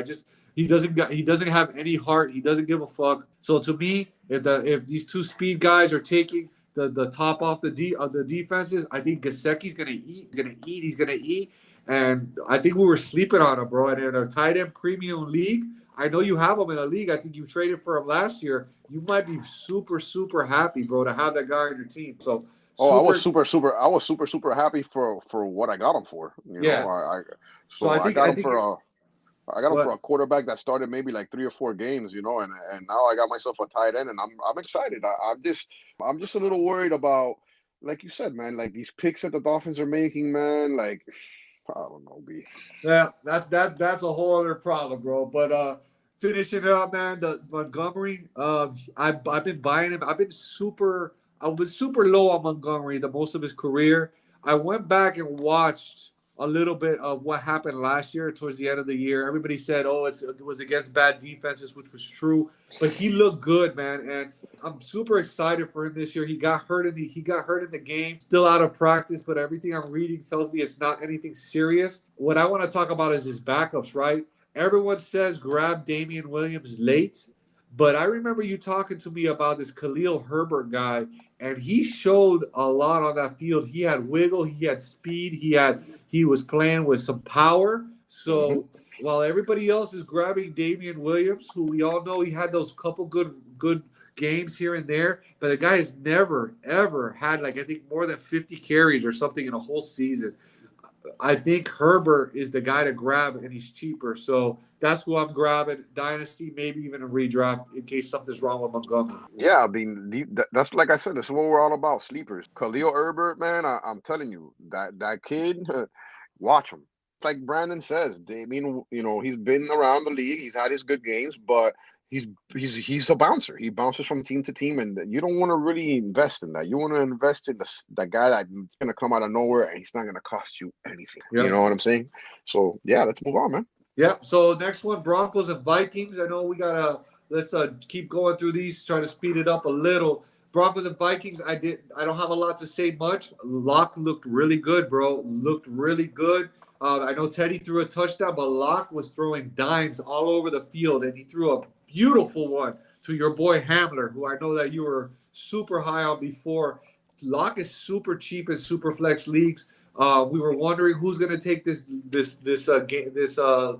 He doesn't have any heart. He doesn't give a fuck. So to me, if these two speed guys are taking the top off the defenses, I think Gesicki's gonna eat, and I think we were sleeping on him, bro. And in a tight end premium league, I know you have him in a league. I think you traded for him last year. You might be super super happy, bro, to have that guy on your team. So Oh, I was super, super happy for what I got him for. yeah. So So I I think got I him think for I got him for what a quarterback that started maybe like 3 or 4 games, and now I got myself a tight end, and I'm excited. I'm just a little worried about, like you said, man, like these picks that the Dolphins are making, man. Like I don't know, B. Yeah, that's a whole other problem, bro. But finishing it up, man, the Montgomery, I've been buying him. I was super low on Montgomery the most of his career. I went back and watched a little bit of what happened last year towards the end of the year. Everybody said, "Oh, it was against bad defenses," which was true. But he looked good, man, and I'm super excited for him this year. He got hurt in the game, still out of practice, but everything I'm reading tells me it's not anything serious. What I want to talk about is his backups, right? Everyone says grab Damian Williams late, but I remember you talking to me about this Khalil Herbert guy, and he showed a lot on that field. He had wiggle, he had speed, he was playing with some power. Hmm. So while everybody else is grabbing Damian Williams, who we all know he had those couple good games here and there, but the guy has never ever had like I think more than 50 carries or something in a whole season. I think Herbert is the guy to grab, and he's cheaper. So that's who I'm grabbing. Dynasty, maybe even a redraft in case something's wrong with Montgomery. Yeah, I mean, that's like I said. That's what we're all about. Sleepers. Khalil Herbert, man. I'm telling you, that kid, watch him. Like Brandon says, they mean, he's been around the league. He's had his good games, but he's a bouncer. He bounces from team to team, and you don't want to really invest in that. You want to invest in that guy that's going to come out of nowhere, and he's not going to cost you anything. You Yep. know what I'm saying? So yeah, let's move on, man. Yep. So next one, Broncos and Vikings. I know we gotta let's keep going through these, try to speed it up a little. Broncos and Vikings. I don't have a lot to say much. Locke looked really good, bro. Looked really good. I know Teddy threw a touchdown, but Locke was throwing dimes all over the field, and he threw a beautiful one to your boy Hamler, who I know that you were super high on before. Locke is super cheap in super flex leagues. We were wondering who's going to take this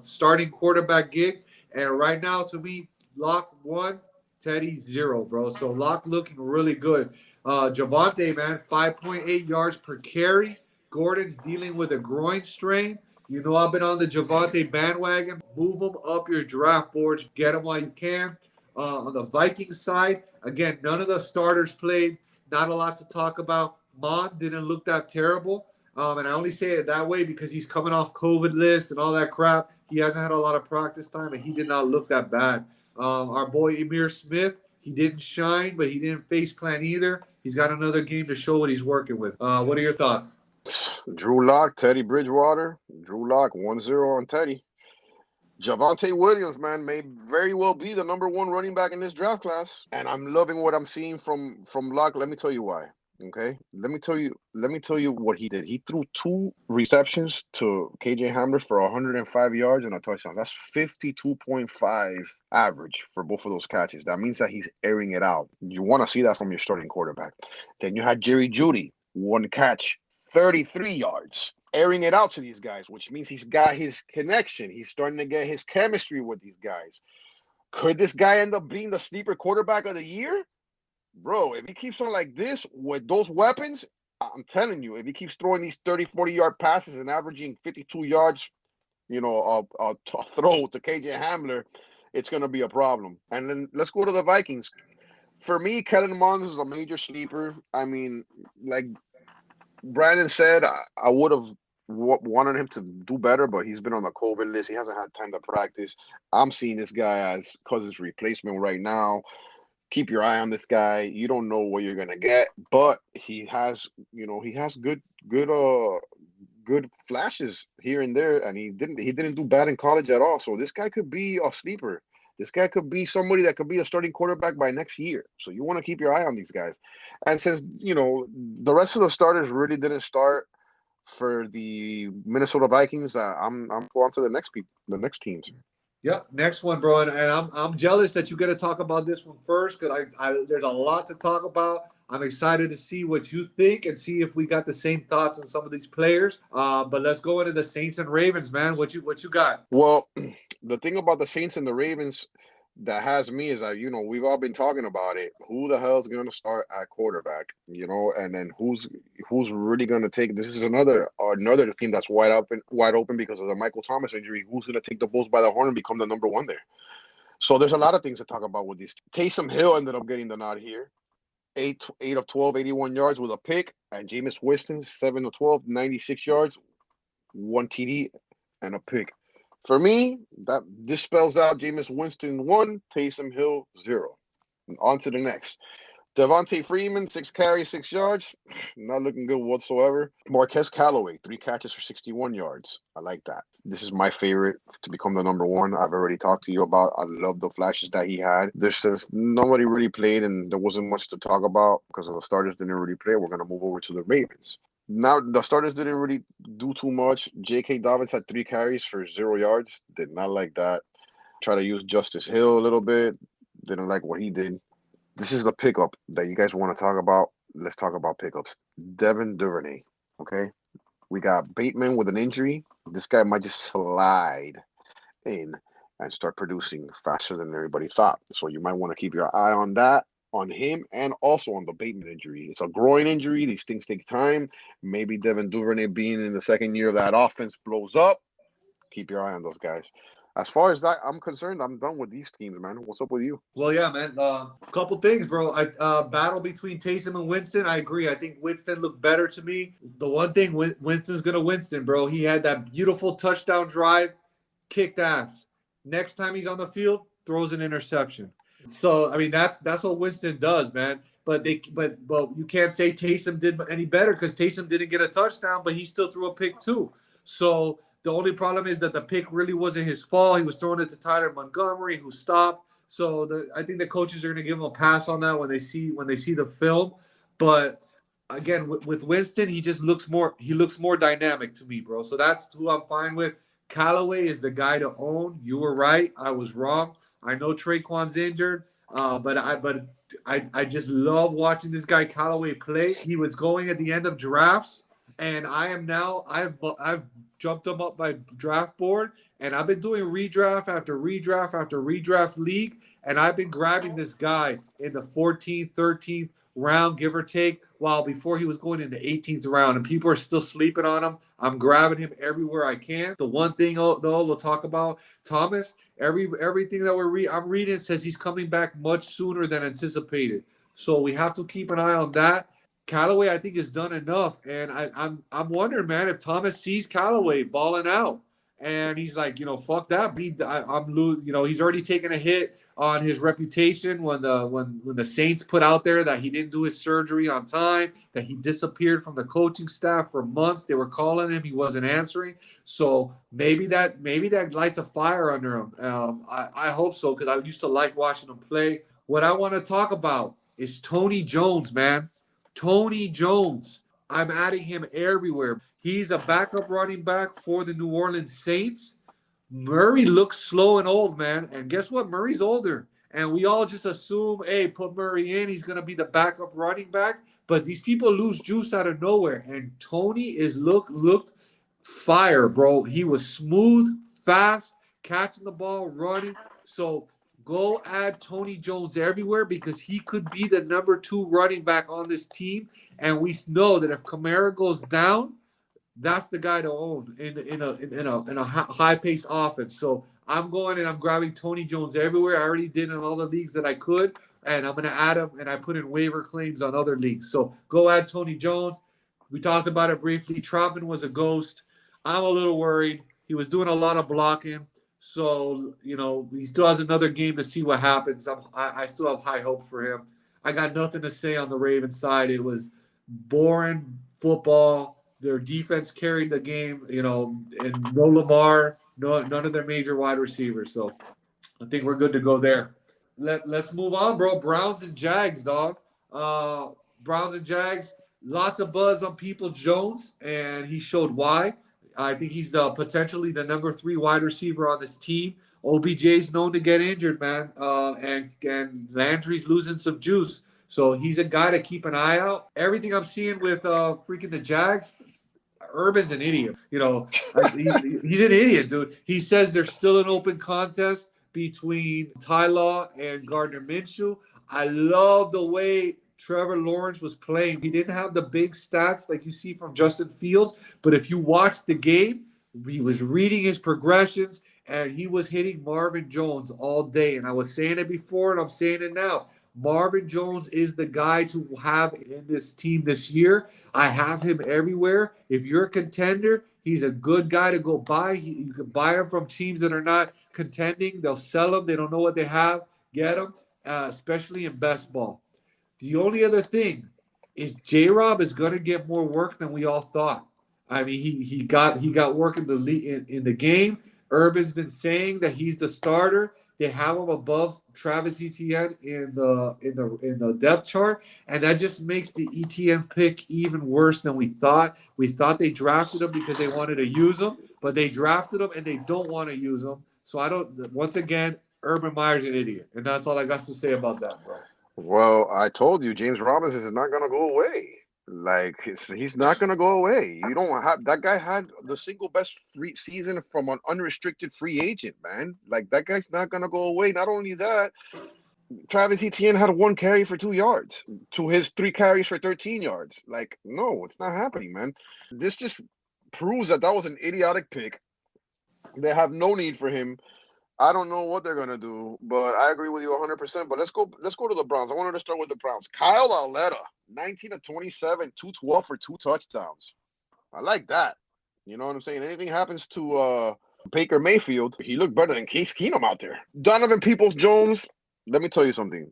starting quarterback gig, and right now, to me, Lock 1, Teddy 0, bro. So Lock looking really good. Javante, man, 5.8 yards per carry. Gordon's dealing with a groin strain. You know I've been on the Javante bandwagon. Move him up your draft boards. Get him while you can. On the Vikings side, again, none of the starters played. Not a lot to talk about. Mon didn't look that terrible. And I only say it that way because he's coming off COVID list and all that crap. He hasn't had a lot of practice time, and he did not look that bad. Our boy Emir Smith, he didn't shine, but he didn't face plan either. He's got another game to show what he's working with. What are your thoughts? Drew Lock, Teddy Bridgewater. Drew Lock, 1-0 on Teddy. Javante Williams, man, may very well be the number one running back in this draft class, and I'm loving what I'm seeing from Locke. Let me tell you why. Okay, let me tell you what he did. He threw 2 receptions to KJ Hamler for 105 yards and a touchdown. That's 52.5 average for both of those catches. That means that he's airing it out. You want to see that from your starting quarterback. Then you had Jerry Jeudy, 1 catch, 33 yards, airing it out to these guys, which means he's got his connection. He's starting to get his chemistry with these guys. Could this guy end up being the sleeper quarterback of the year? Bro, if he keeps on like this with those weapons, I'm telling you, if he keeps throwing these 30, 40-yard passes and averaging 52 yards, a throw to KJ Hamler, it's going to be a problem. And then let's go to the Vikings. For me, Kellen Mond is a major sleeper. I mean, like Brandon said, I would have wanted him to do better, but he's been on the COVID list. He hasn't had time to practice. I'm seeing this guy as Cousins' replacement right now. Keep your eye on this guy. You don't know what you're gonna get, but he has, good flashes here and there, and he didn't do bad in college at all. So this guy could be a sleeper. This guy could be somebody that could be a starting quarterback by next year. So you want to keep your eye on these guys. And since, the rest of the starters really didn't start for the Minnesota Vikings, I'm on to the next teams. Yep, next one, bro, and I'm jealous that you get to talk about this one first because I there's a lot to talk about. I'm excited to see what you think and see if we got the same thoughts on some of these players. But let's go into the Saints and Ravens, man. What you got? Well, the thing about the Saints and the Ravens that has me is that, we've all been talking about it. Who the hell is going to start at quarterback? And then who's really going to take? This is another team that's wide open because of the Michael Thomas injury. Who's going to take the Bulls by the horn and become the number one there? So there's a lot of things to talk about with these. Taysom Hill ended up getting the nod here. 8 of 12, 81 yards with a pick, and Jameis Winston 7 of 12, 96 yards, 1 TD, and a pick. For me, this spells out Jameis Winston 1, Taysom Hill 0. And on to the next. Devontae Freeman, 6 carries, 6 yards. Not looking good whatsoever. Marquez Callaway, 3 catches for 61 yards. I like that. This is my favorite to become the number one. I've already talked to you about. I love the flashes that he had. Since nobody really played and there wasn't much to talk about because the starters didn't really play, we're going to move over to the Ravens. Now, the starters didn't really do too much. J.K. Dobbins had 3 carries for 0 yards. Did not like that. Try to use Justice Hill a little bit. Didn't like what he did. This is the pickup that you guys want to talk about. Let's talk about pickups. Devin Duvernay, okay? We got Bateman with an injury. This guy might just slide in and start producing faster than everybody thought. So you might want to keep your eye on that, on him, and also on the Bateman injury. It's a groin injury. These things take time. Maybe Devin Duvernay being in the second year of that offense blows up. Keep your eye on those guys. As far as that, I'm concerned, I'm done with these teams, man. What's up with you? Well, yeah, man. A couple things, bro. Battle between Taysom and Winston. I agree. I think Winston looked better to me. The one thing, Winston's gonna Winston, bro. He had that beautiful touchdown drive, kicked ass. Next time he's on the field, throws an interception. So I mean, that's what Winston does, man. But you can't say Taysom did any better because Taysom didn't get a touchdown, but he still threw a pick too. So the only problem is that the pick really wasn't his fault. He was throwing it to Tyler Montgomery, who stopped. So I think the coaches are going to give him a pass on that when they see the film. But again, with Winston, he just looks more dynamic to me, bro. So that's who I'm fine with. Callaway is the guy to own. You were right. I was wrong. I know Traquan's injured, but I just love watching this guy Callaway play. He was going at the end of drafts, and I've jumped him up my draft board, and I've been doing redraft after redraft after redraft league, and I've been grabbing this guy in the 14th, 13th round, give or take, while before he was going in the 18th round, and people are still sleeping on him. I'm grabbing him everywhere I can. The one thing, though, we'll talk about Thomas. Everything that I'm reading says he's coming back much sooner than anticipated. So we have to keep an eye on that. Callaway, I think, has done enough, and I'm wondering, man, if Thomas sees Callaway balling out, and he's like, fuck that. He's already taken a hit on his reputation when the Saints put out there that he didn't do his surgery on time, that he disappeared from the coaching staff for months. They were calling him, he wasn't answering. So maybe that lights a fire under him. I hope so because I used to like watching him play. What I want to talk about is Tony Jones, man. Tony Jones. I'm adding him everywhere. He's a backup running back for the New Orleans Saints. Murray looks slow and old, man. And guess what? Murray's older. And we all just assume, hey, put Murray in. He's going to be the backup running back. But these people lose juice out of nowhere. And Tony looked fire, bro. He was smooth, fast, catching the ball, running. So go add Tony Jones everywhere because he could be the number 2 running back on this team. And we know that if Kamara goes down, that's the guy to own in a high-paced offense. So I'm going and I'm grabbing Tony Jones everywhere. I already did in all the leagues that I could, and I'm going to add him, and I put in waiver claims on other leagues. So go add Tony Jones. We talked about it briefly. Troutman was a ghost. I'm a little worried. He was doing a lot of blocking. So, he still has another game to see what happens. I still have high hope for him. I got nothing to say on the Ravens side. It was boring football. Their defense carried the game, and no Lamar, none of their major wide receivers. So I think we're good to go there. Let's move on, bro. Browns and Jags, dog. Browns and Jags. Lots of buzz on People Jones, and he showed why. I think he's potentially the number 3 wide receiver on this team. OBJ's known to get injured, man, and Landry's losing some juice. So he's a guy to keep an eye out. Everything I'm seeing with freaking the Jags, Urban's an idiot. He's an idiot, dude. He says there's still an open contest between Ty Law and Gardner Minshew. I love the way Trevor Lawrence was playing. He didn't have the big stats like you see from Justin Fields, but if you watch the game, he was reading his progressions and he was hitting Marvin Jones all day. And I was saying it before and I'm saying it now. Marvin Jones is the guy to have in this team this year. I have him everywhere. If you're a contender, he's a good guy to go buy. You can buy him from teams that are not contending. They'll sell him. They don't know what they have. Get him, especially in best ball. The only other thing is J-Rob is going to get more work than we all thought. I mean, he got work in the game. Urban's been saying that he's the starter. They have him above Travis Etienne in the depth chart, and that just makes the Etienne pick even worse than we thought. We thought they drafted him because they wanted to use him, but they drafted him and they don't want to use him. So I don't. Once again, Urban Meyer's an idiot, and that's all I got to say about that, bro. Well, I told you, James Robinson is not going to go away. Like he's not going to go away. You don't have that guy had the single best free season from an unrestricted free agent, man. Like that guy's not going to go away. Not only that, Travis Etienne had 1 carry for 2 yards to his 3 carries for 13 yards. Like, no, it's not happening, man. This just proves that was an idiotic pick. They have no need for him. I don't know what they're gonna do, but I agree with you 100%. But let's go to the Browns. I wanted to start with the Browns. Kyle Aletta, 19 of 27, 212 for 2 touchdowns. I like that. You know what I'm saying? Anything happens to Baker Mayfield, he looked better than Case Keenum out there. Donovan Peoples-Jones, let me tell you something.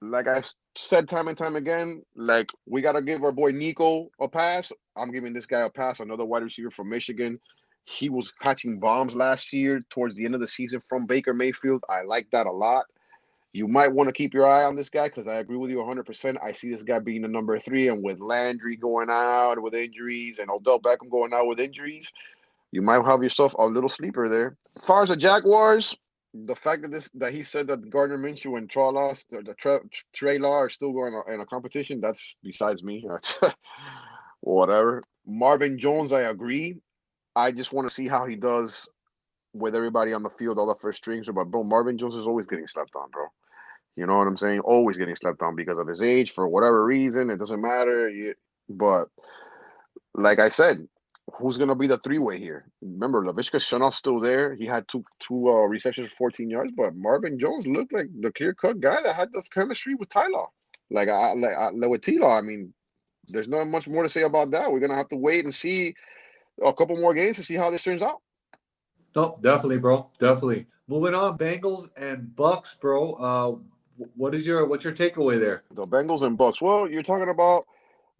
Like I said time and time again, like we gotta give our boy Nico a pass. I'm giving this guy a pass, another wide receiver from Michigan. He was catching bombs last year towards the end of the season from Baker Mayfield. I like that a lot. You might want to keep your eye on this guy because I agree with you 100%. I see this guy being the number 3, and with Landry going out with injuries and Odell Beckham going out with injuries, you might have yourself a little sleeper there. As far as the Jaguars, the fact that he said that Gardner Minshew and Trey Law are still going in a competition, that's besides me. Whatever. Marvin Jones, I agree. I just want to see how he does with everybody on the field, all the first strings. But, bro, Marvin Jones is always getting slept on, bro. You know what I'm saying? Always getting slept on because of his age, for whatever reason. It doesn't matter. But, like I said, who's going to be the 3-way here? Remember, Laviska Shenault's still there. He had two receptions for 14 yards. But Marvin Jones looked like the clear-cut guy that had the chemistry with Tyler. With T-Law, I mean, there's not much more to say about that. We're going to have to wait and see a couple more games to see how this turns out. No, definitely, bro. Definitely. Moving on, Bengals and Bucks, bro. What's your takeaway there? The Bengals and Bucks. Well, you're talking about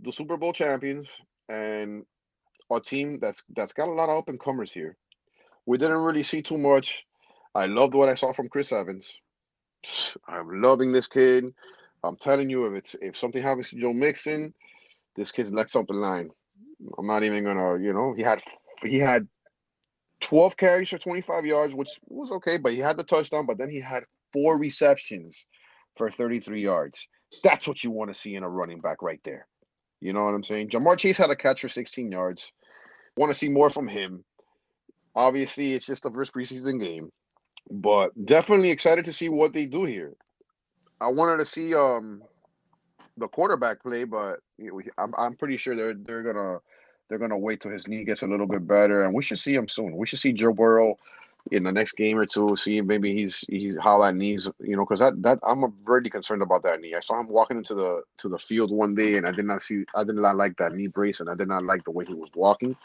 the Super Bowl champions and a team that's got a lot of up-and-comers here. We didn't really see too much. I loved what I saw from Chris Evans. I'm loving this kid. I'm telling you, if something happens to Joe Mixon, this kid's next up in line. I'm not even gonna, he had 12 carries for 25 yards, which was okay, but he had the touchdown, but then he had 4 receptions for 33 yards. That's what you want to see in a running back right there. You know what I'm saying? Jamar Chase had a catch for 16 yards. Want to see more from him. Obviously, it's just the first preseason game, but definitely excited to see what they do here. I wanted to see the quarterback play, but I'm pretty sure they're gonna wait till his knee gets a little bit better, and we should see him soon. We should see Joe Burrow in the next game or two. See maybe he's how that knee's, because that I'm really concerned about that knee. I saw him walking into the field one day, and I did not like that knee brace, and I did not like the way he was walking.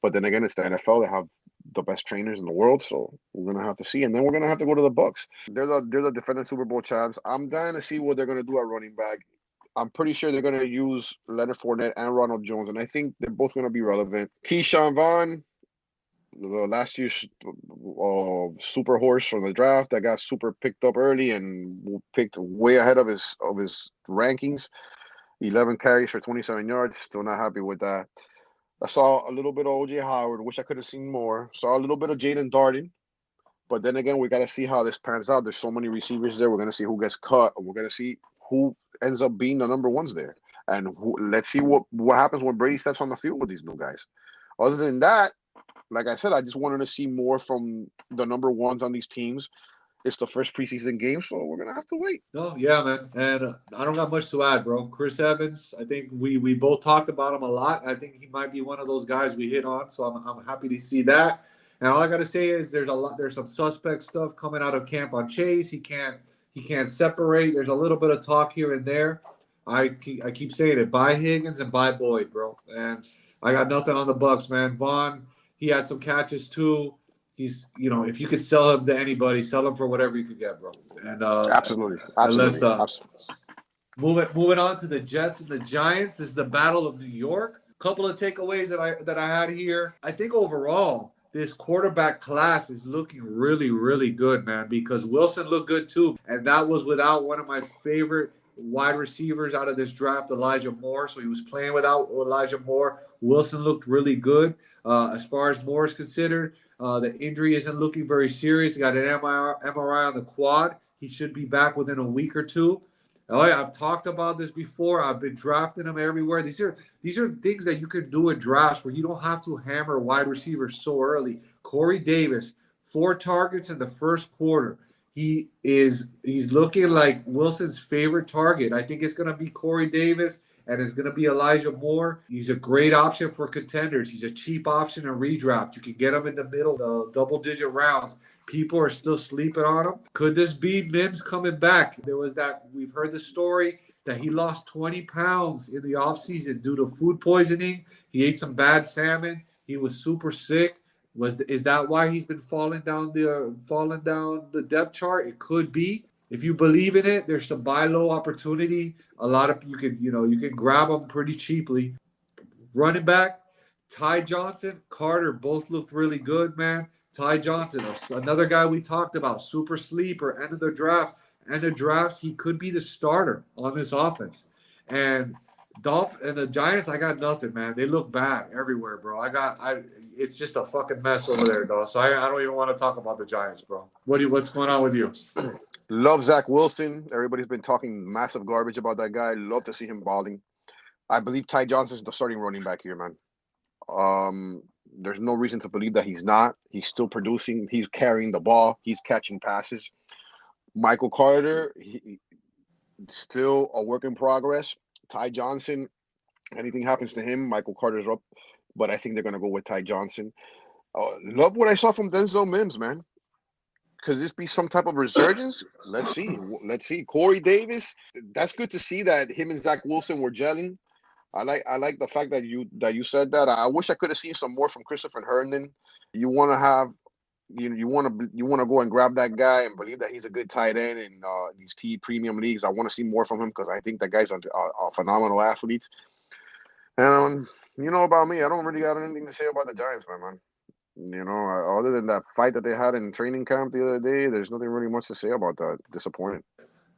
But then again, it's the NFL. They have the best trainers in the world, so we're gonna have to see, and then we're gonna have to go to the Bucks. They're the defending Super Bowl champs. I'm dying to see what they're gonna do at running back. I'm pretty sure they're going to use Leonard Fournette and Ronald Jones, and I think they're both going to be relevant. Keyshawn Vaughn, last year's super horse from the draft that got super picked up early and picked way ahead of his rankings. 11 carries for 27 yards. Still not happy with that. I saw a little bit of OJ Howard. Wish I could have seen more. Saw a little bit of Jaden Darden. But then again, we got to see how this pans out. There's so many receivers there. We're going to see who gets cut. And we're going to see who ends up being the number ones there. And let's see what happens when Brady steps on the field with these new guys. Other than that, like I said, I just wanted to see more from the number ones on these teams. It's the first preseason game, so we're gonna have to wait. Oh yeah, man, and I don't got much to add, bro. Chris Evans, I think we both talked about him a lot. I think he might be one of those guys we hit on, so I'm happy to see that. And all I gotta say is there's some suspect stuff coming out of camp on Chase. He can't separate. There's a little bit of talk here and there. I keep saying it. Buy Higgins and buy Boyd, bro. And I got nothing on the Bucks, man. Vaughn, he had some catches too. He's, if you could sell him to anybody, sell him for whatever you could get, bro. And absolutely. Let's moving on to the Jets and the Giants. This is the Battle of New York. A couple of takeaways that I had here. I think overall this quarterback class is looking really, really good, man. Because Wilson looked good too, and that was without one of my favorite wide receivers out of this draft, Elijah Moore. So he was playing without Elijah Moore. Wilson looked really good. As far as Moore is considered, the injury isn't looking very serious. He got an MRI on the quad. He should be back within a week or two. Oh yeah, I've talked about this before. I've been drafting them everywhere. These are things that you can do in drafts where you don't have to hammer wide receivers so early. Corey Davis, 4 targets in the first quarter. He's looking like Wilson's favorite target. I think it's going to be Corey Davis, and it's going to be Elijah Moore. He's a great option for contenders. He's a cheap option in redraft. You can get him in the middle, double-digit rounds. People are still sleeping on him. Could this be Mims coming back? We've heard the story that he lost 20 pounds in the offseason due to food poisoning. He ate some bad salmon. He was super sick. Is that why he's been falling down the depth chart? It could be. If you believe in it, there's some buy low opportunity. A lot of you can grab them pretty cheaply. Running back, Ty Johnson, Carter both looked really good, man. Ty Johnson, another guy we talked about, super sleeper, end of the draft. End of drafts, he could be the starter on this offense. And the Giants, I got nothing, man. They look bad everywhere, bro. It's just a fucking mess over there, dog. So I don't even want to talk about the Giants, bro. What's going on with you? Love Zach Wilson. Everybody's been talking massive garbage about that guy. Love to see him balling. I believe Ty Johnson's the starting running back here, man. There's no reason to believe that he's not. He's still producing. He's carrying the ball. He's catching passes. Michael Carter, still a work in progress. Ty Johnson, anything happens to him, Michael Carter's up. But I think they're going to go with Ty Johnson. Love what I saw from Denzel Mims, man. Could this be some type of resurgence? Let's see. Corey Davis, that's good to see that him and Zach Wilson were gelling. I like the fact that you said that. I wish I could have seen some more from Christopher Herndon. You want to go and grab that guy and believe that he's a good tight end in these T premium leagues. I want to see more from him because I think that guy's a phenomenal athlete. And you know about me, I don't really got anything to say about the Giants, man. Other than that fight that they had in training camp the other day, there's nothing really much to say about that. Disappointed.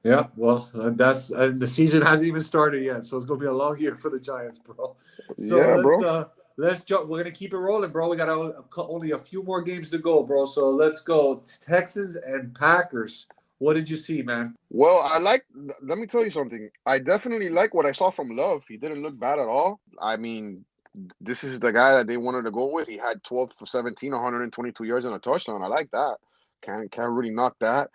Yeah, well, that's the season hasn't even started yet, so it's gonna be a long year for the Giants, bro. So yeah, let's jump. We're gonna keep it rolling, bro. We got only a few more games to go, bro. So let's go. Texans and Packers. What did you see, man? Well, let me tell you something. I definitely like what I saw from Love. He didn't look bad at all. I mean, this is the guy that they wanted to go with. He had 12 for 17, 122 yards and a touchdown. I like that. Can't really knock that.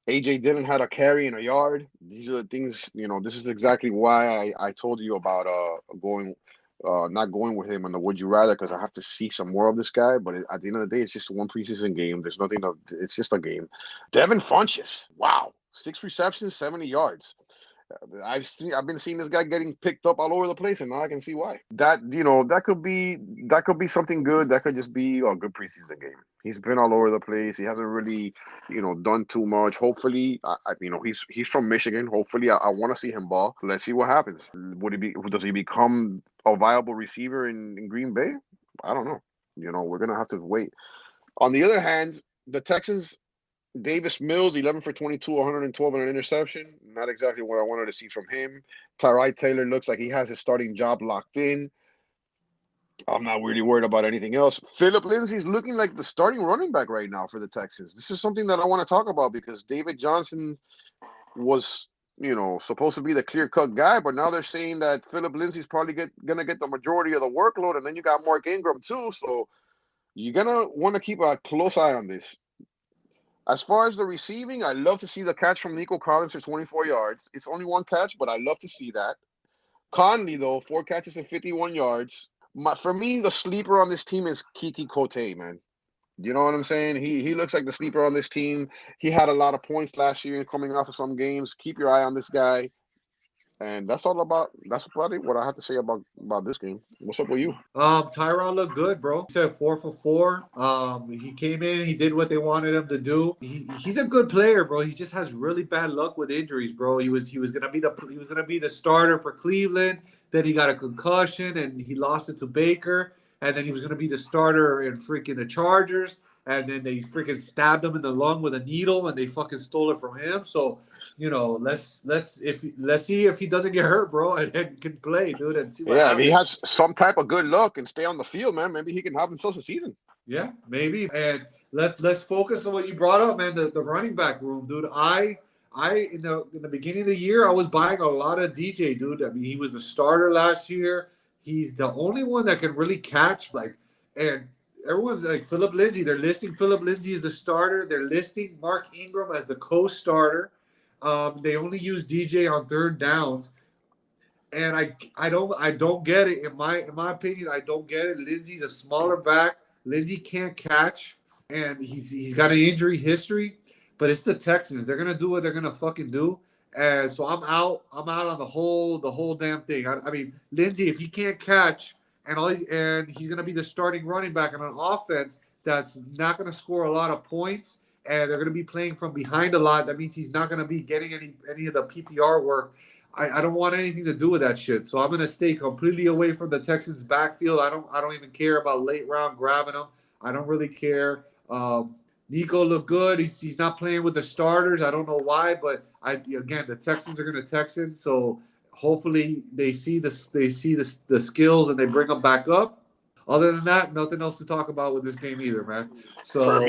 AJ Dillon had a carry and a yard. These are the things, this is exactly why I told you about not going with him on the would you rather, because I have to see some more of this guy. But at the end of the day, it's just one preseason game. There's nothing it's just a game. Devin Funchess, wow, 6 receptions, 70 yards. I've been seeing this guy getting picked up all over the place, and now I can see why. That could be something good. That could just be a good preseason game. He's been all over the place. He hasn't really, done too much. Hopefully, he's from Michigan. Hopefully, I want to see him ball. Let's see what happens. Does he become a viable receiver in Green Bay? I don't know. We're gonna have to wait. On the other hand, the Texans, Davis Mills, 11 for 22, 112 and an interception. Not exactly what I wanted to see from him. Tyree Taylor looks like he has his starting job locked in. I'm not really worried about anything else. Philip Lindsay's looking like the starting running back right now for the Texans. This is something that I want to talk about because David Johnson was, supposed to be the clear-cut guy, but now they're saying that Philip Lindsay's probably going to get the majority of the workload, and then you got Mark Ingram too, so you're going to want to keep a close eye on this. As far as the receiving, I love to see the catch from Nico Collins for 24 yards. It's only one catch, but I love to see that. Conley, though, 4 catches and 51 yards. For me, the sleeper on this team is Kiki Cote, man. You know what I'm saying? He looks like the sleeper on this team. He had a lot of points last year coming off of some games. Keep your eye on this guy. And that's probably what I have to say about this game. What's up with you? Tyron looked good, bro. He said 4 for 4. He came in, he did what they wanted him to do. He's a good player, bro. He just has really bad luck with injuries, bro. He was gonna be the starter for Cleveland. Then he got a concussion and he lost it to Baker. And then he was gonna be the starter in freaking the Chargers. And then they freaking stabbed him in the lung with a needle and they fucking stole it from him. So let's see if he doesn't get hurt, bro, and can play, dude, and see what happens. If he has some type of good luck and stay on the field, man, maybe he can have himself a season. Yeah, maybe. And let's focus on what you brought up, man. The running back room, dude. I in the beginning of the year, I was buying a lot of DJ, dude. I mean, he was the starter last year. He's the only one that can really catch, and everyone's like Philip Lindsay. They're listing Philip Lindsay as the starter. They're listing Mark Ingram as the co-starter. They only use DJ on third downs, and I don't get it. In my opinion, I don't get it. Lindsay's a smaller back. Lindsay can't catch, and he's got an injury history. But it's the Texans. They're gonna do what they're gonna fucking do. And so I'm out on the whole damn thing. I mean, Lindsay, if he can't catch and he's gonna be the starting running back on an offense that's not gonna score a lot of points. And they're going to be playing from behind a lot. That means he's not going to be getting any of the PPR work. I don't want anything to do with that shit. So I'm going to stay completely away from the Texans' backfield. I don't even care about late round grabbing them. I don't really care. Nico looked good. He's not playing with the starters. I don't know why, but again, the Texans are going to Texan. So hopefully they see the skills and they bring them back up. Other than that, nothing else to talk about with this game either, man. So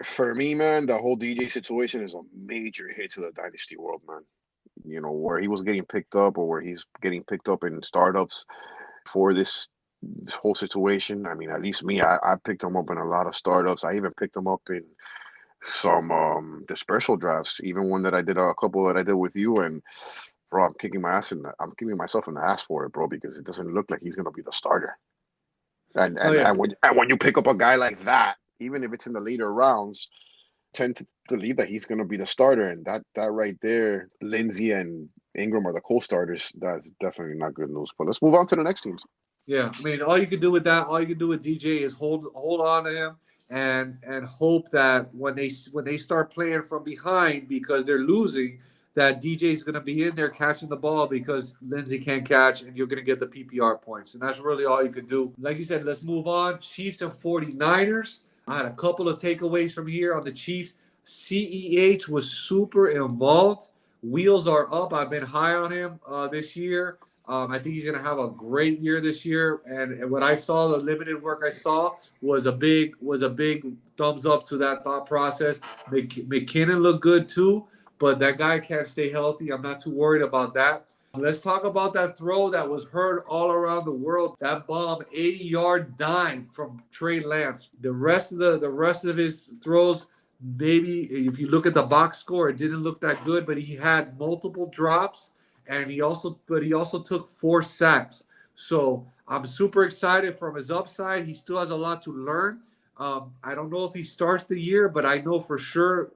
for me, man, the whole DJ situation is a major hit to the Dynasty world, man. Where he was getting picked up or where he's getting picked up in startups for this whole situation. I mean, at least me, I picked him up in a lot of startups. I even picked him up in some dispersal drafts, even one that I did, a couple that I did with you. And bro, I'm kicking myself in the ass for it, bro, because it doesn't look like he's gonna be the starter. And when you pick up a guy like that, even if it's in the later rounds, tend to believe that he's going to be the starter. And that right there, Lindsay and Ingram are the co-starters. That's definitely not good news. But let's move on to the next teams. Yeah, I mean, all you can do with DJ is hold on to him and hope that when they start playing from behind because they're losing, that DJ's going to be in there catching the ball because Lindsay can't catch and you're going to get the PPR points. And that's really all you could do. Like you said, let's move on. Chiefs and 49ers. I had a couple of takeaways from here on the Chiefs. CEH was super involved. Wheels are up. I've been high on him this year. I think he's going to have a great year this year. And what I saw, the limited work I saw, was a big thumbs up to that thought process. McKinnon looked good too. But that guy can't stay healthy. I'm not too worried about that. Let's talk about that throw that was heard all around the world. That bomb, 80-yard dime from Trey Lance. The rest of his throws, maybe if you look at the box score, it didn't look that good. But he had multiple drops, and he also took 4 sacks. So I'm super excited from his upside. He still has a lot to learn. I don't know if he starts the year, but I know for sure.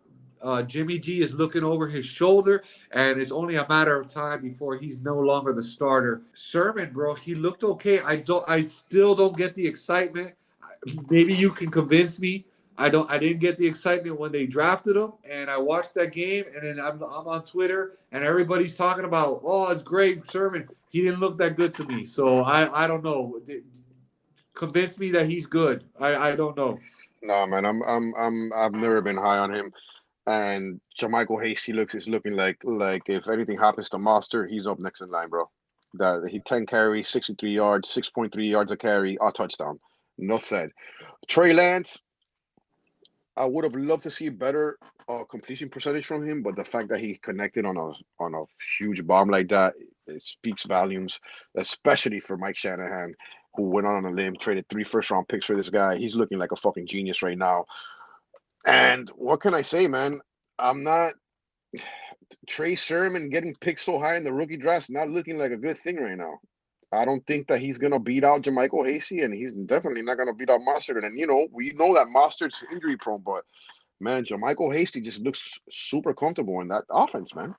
Jimmy G is looking over his shoulder, and it's only a matter of time before he's no longer the starter. Sermon, bro, he looked okay. I still don't get the excitement. Maybe you can convince me. I didn't get the excitement when they drafted him, and I watched that game, and then I'm on Twitter, and everybody's talking about, oh, it's great, Sermon. He didn't look that good to me, so I don't know. convince me that he's good. I don't know. No, man, I've never been high on him. And Jermichael Hasty is looking like if anything happens to Monster, he's up next in line, bro. That he 10 carries, 63 yards, 6.3 yards a carry, a touchdown. No said. Trey Lance, I would have loved to see better completion percentage from him, but the fact that he connected on a huge bomb like that, it speaks volumes, especially for Mike Shanahan, who went on a limb, traded 3 first-round picks for this guy. He's looking like a fucking genius right now. And what can I say, man? I'm not Trey Sermon getting picked so high in the rookie draft, not looking like a good thing right now. I don't think that he's gonna beat out Jermichael Hasty, and he's definitely not gonna beat out Mustard. And we know that Mustard's injury prone, but man, Jermichael Hasty just looks super comfortable in that offense, man.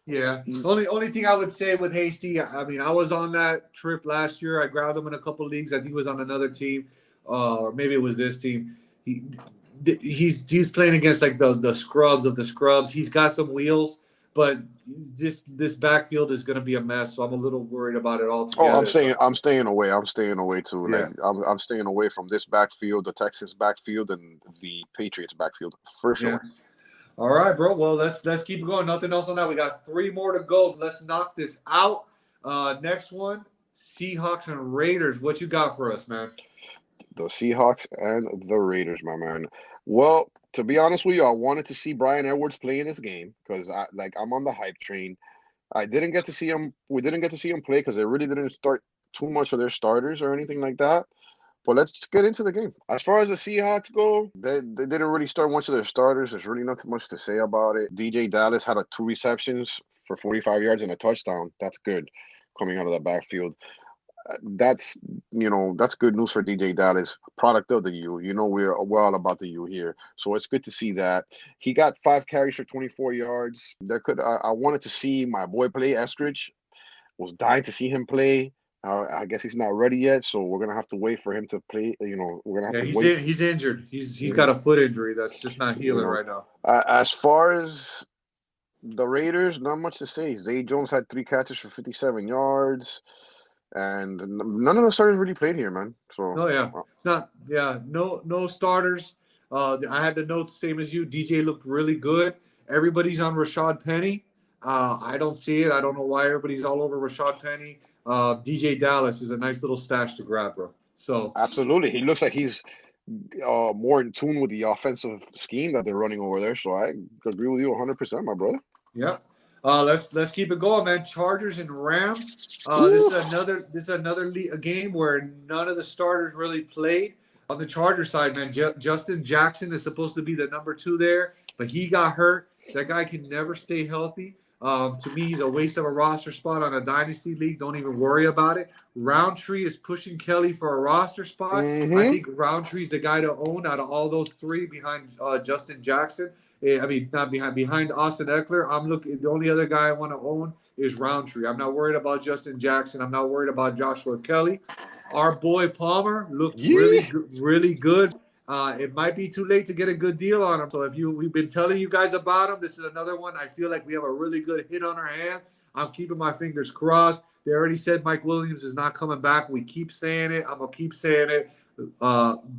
Yeah. Only thing I would say with Hasty, I mean, I was on that trip last year. I grabbed him in a couple of leagues. I think he was on another team, or maybe it was this team. He's playing against like the scrubs of the scrubs. He's got some wheels, but this backfield is going to be a mess. So I'm a little worried about it Oh, altogether. I'm staying away. I'm staying away too. Like Yeah. I'm staying away from this backfield, the Texans backfield, and the Patriots backfield for Yeah. sure. All right, bro. Well, let's keep going. Nothing else on that. We got 3 more to go. Let's knock this out. Next one, Seahawks and Raiders. What you got for us, man? The Seahawks and the Raiders, my man. Well, to be honest with you, I wanted to see Brian Edwards play in this game because I'm on the hype train. I didn't get to see him. We didn't get to see him play because they really didn't start too much of their starters or anything like that. But let's get into the game. As far as the Seahawks go, they didn't really start much of their starters. There's really not much to say about it. DJ Dallas had 2 receptions for 45 yards and a touchdown. That's good coming out of the backfield. That's that's good news for DJ Dallas, product of the U. We're all about the U here, so it's good to see that he got 5 carries for 24 yards. I wanted to see my boy play. Eskridge was dying to see him play. I guess he's not ready yet, so we're gonna have to wait for him to play. We're gonna have Yeah, to wait. he's injured. He's got Mhm. a foot injury that's just not You healing know, right now. as far as the Raiders, not much to say. Zay Jones had 3 catches for 57 yards. And none of the starters really played here, man. So Oh yeah, it's not. Yeah, no starters. I had the notes same as you. DJ looked really good. Everybody's on Rashad Penny. I don't see it. I don't know why everybody's all over Rashad Penny. DJ Dallas is a nice little stash to grab, bro. So absolutely, he looks like he's more in tune with the offensive scheme that they're running over there. So I agree with you 100%, my brother. yeah. Let's keep it going, man. Chargers and Rams. Ooh. This is another a game where none of the starters really played. On the Charger side, man, Justin Jackson is supposed to be the number 2 there, but he got hurt. That guy can never stay healthy. To me, he's a waste of a roster spot on a dynasty league. Don't even worry about it. Roundtree is pushing Kelly for a roster spot. I Mm-hmm. think Roundtree's the guy to own out of all those 3 behind Justin Jackson. I mean, not behind Austin Eckler. I'm looking. The only other guy I want to own is Roundtree. I'm not worried about Justin Jackson. I'm not worried about Joshua Kelly. Our boy Palmer looked Yeah. really good. It might be too late to get a good deal on him. So we've been telling you guys about him. This is another one. I feel like we have a really good hit on our hand. I'm keeping my fingers crossed. They already said Mike Williams is not coming back. We keep saying it. I'm gonna keep saying it.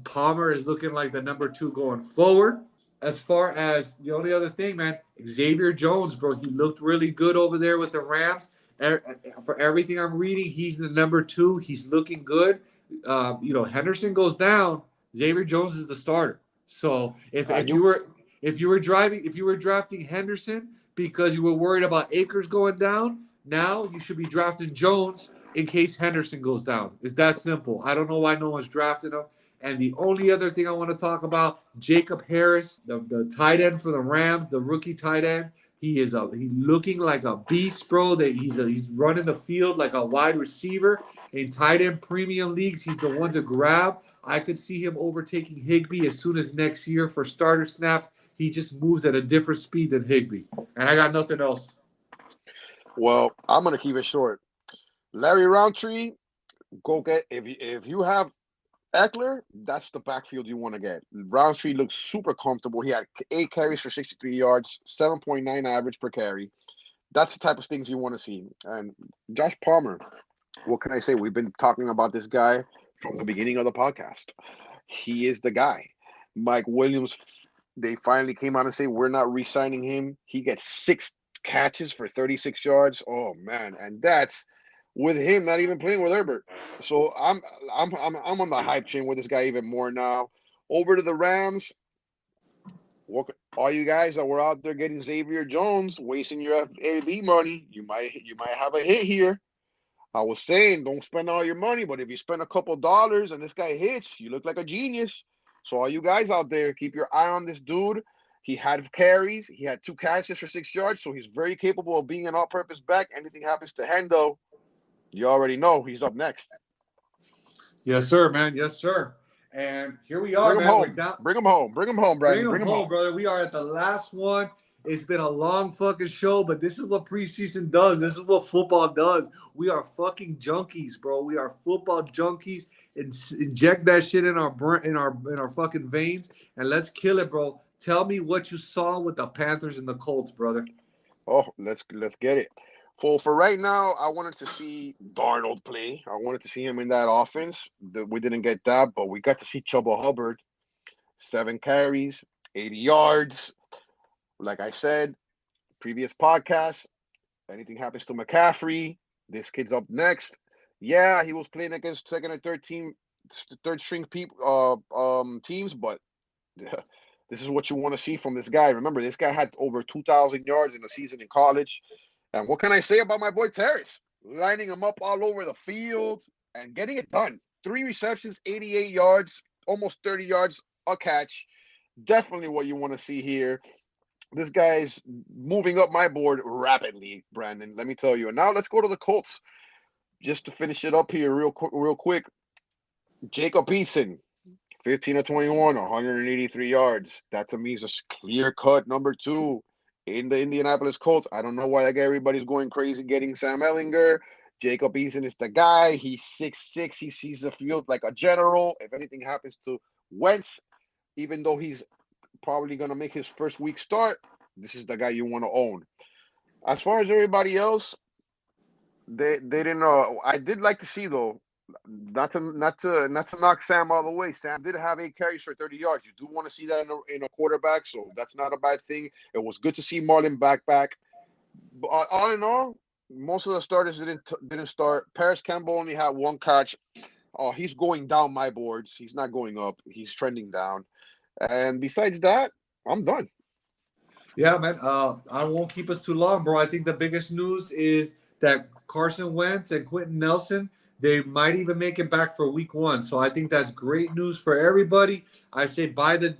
Palmer is looking like the number 2 going forward. As far as the only other thing, man, Xavier Jones, bro, he looked really good over there with the Rams. For everything I'm reading, he's the number 2. He's looking good. Henderson goes down. Xavier Jones is the starter. So And you, if you were drafting Henderson because you were worried about Akers going down, now you should be drafting Jones in case Henderson goes down. It's that simple. I don't know why no one's drafting him. And the only other thing I want to talk about, Jacob Harris, the tight end for the Rams, the rookie tight end. He's looking like a beast, bro. That he's running the field like a wide receiver. In tight end premium leagues, he's the one to grab. I could see him overtaking Higbee as soon as next year for starter snaps. He just moves at a different speed than Higbee. And I got nothing else. well, I'm gonna keep it short. Larry Roundtree, go get if you have Eckler, that's the backfield you want to get. Roundtree looks super comfortable. He had 8 carries for 63 yards, 7.9 average per carry. That's the type of things you want to see. And Josh Palmer, what can I say? We've been talking about this guy from the beginning of the podcast. He is the guy. Mike Williams, they finally came out and say we're not re-signing him. He gets 6 catches for 36 yards. Oh man, and that's with him not even playing with Herbert. So I'm on the hype train with this guy even more now. Over to the Rams. All you guys that were out there getting Xavier Jones, wasting your FAB money, you might have a hit here. I was saying, don't spend all your money, but if you spend a couple dollars and this guy hits, you look like a genius. So all you guys out there, keep your eye on this dude. He had carries. He had 2 catches for 6 yards, so he's very capable of being an all-purpose back. Anything happens to Hendo, you already know he's up next. Yes, sir, man. Yes, sir. And here we are, Bring him man. home. We're down. Bring him home. Bring him home, Brandon. Bring him home, brother. We are at the last one. It's been a long fucking show, but this is what preseason does. This is what football does. We are fucking junkies, bro. We are football junkies. And inject that shit in our fucking veins, and let's kill it, bro. Tell me what you saw with the Panthers and the Colts, brother. Oh, let's get it. For right now, I wanted to see Darnold play. I wanted to see him in that offense. We didn't get that, but we got to see Chuba Hubbard. 7 carries, 80 yards. Like I said, previous podcast, anything happens to McCaffrey, this kid's up next. Yeah, he was playing against second and third string teams, but this is what you want to see from this guy. Remember, this guy had over 2,000 yards in a season in college. And what can I say about my boy Terrace? Lining him up all over the field and getting it done. 3 receptions, 88 yards, almost 30 yards a catch. Definitely what you want to see here. This guy's moving up my board rapidly, Brandon. Let me tell you. And now let's go to the Colts. Just to finish it up here real quick. Jacob Eason, 15 of 21, 183 yards. That to me is a clear-cut number 2 in the Indianapolis Colts. I don't know why everybody's going crazy getting Sam Ehlinger. Jacob Eason is the guy. He's 6'6". He sees the field like a general. If anything happens to Wentz, even though he's probably going to make his first week start, this is the guy you want to own. As far as everybody else, they didn't. I did like to see though, not to knock Sam all the way. Sam did have 8 carries for 30 yards. You do want to see that in a quarterback, so that's not a bad thing. It was good to see Marlon back. But all in all, most of the starters didn't start. Paris Campbell only had 1 catch. Oh, he's going down my boards. He's not going up. He's trending down. And besides that, I'm done. Yeah, man. I won't keep us too long, bro. I think the biggest news is that Carson Wentz and Quentin Nelson, they might even make it back for week 1. So I think that's great news for everybody. I say buy the.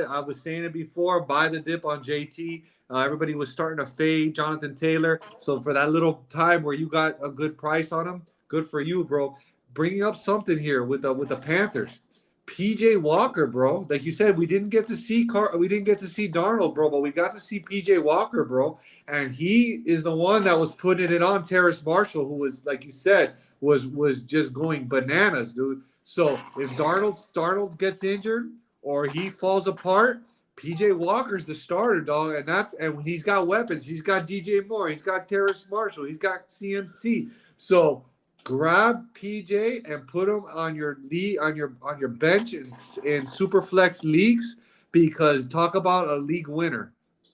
I was saying it before. Buy the dip on JT. Everybody was starting to fade Jonathan Taylor. So for that little time where you got a good price on him, good for you, bro. Bringing up something here with the Panthers. PJ Walker, bro. Like you said, we didn't get to see Darnold, bro, but we got to see PJ Walker, bro. And he is the one that was putting it on Terrace Marshall, who was, like you said, was just going bananas, dude. So if Darnold gets injured or he falls apart, PJ Walker's the starter, dog. And he's got weapons. He's got DJ Moore. He's got Terrace Marshall. He's got CMC. So grab PJ and put him on your bench in super flex leagues, because talk about a league winner,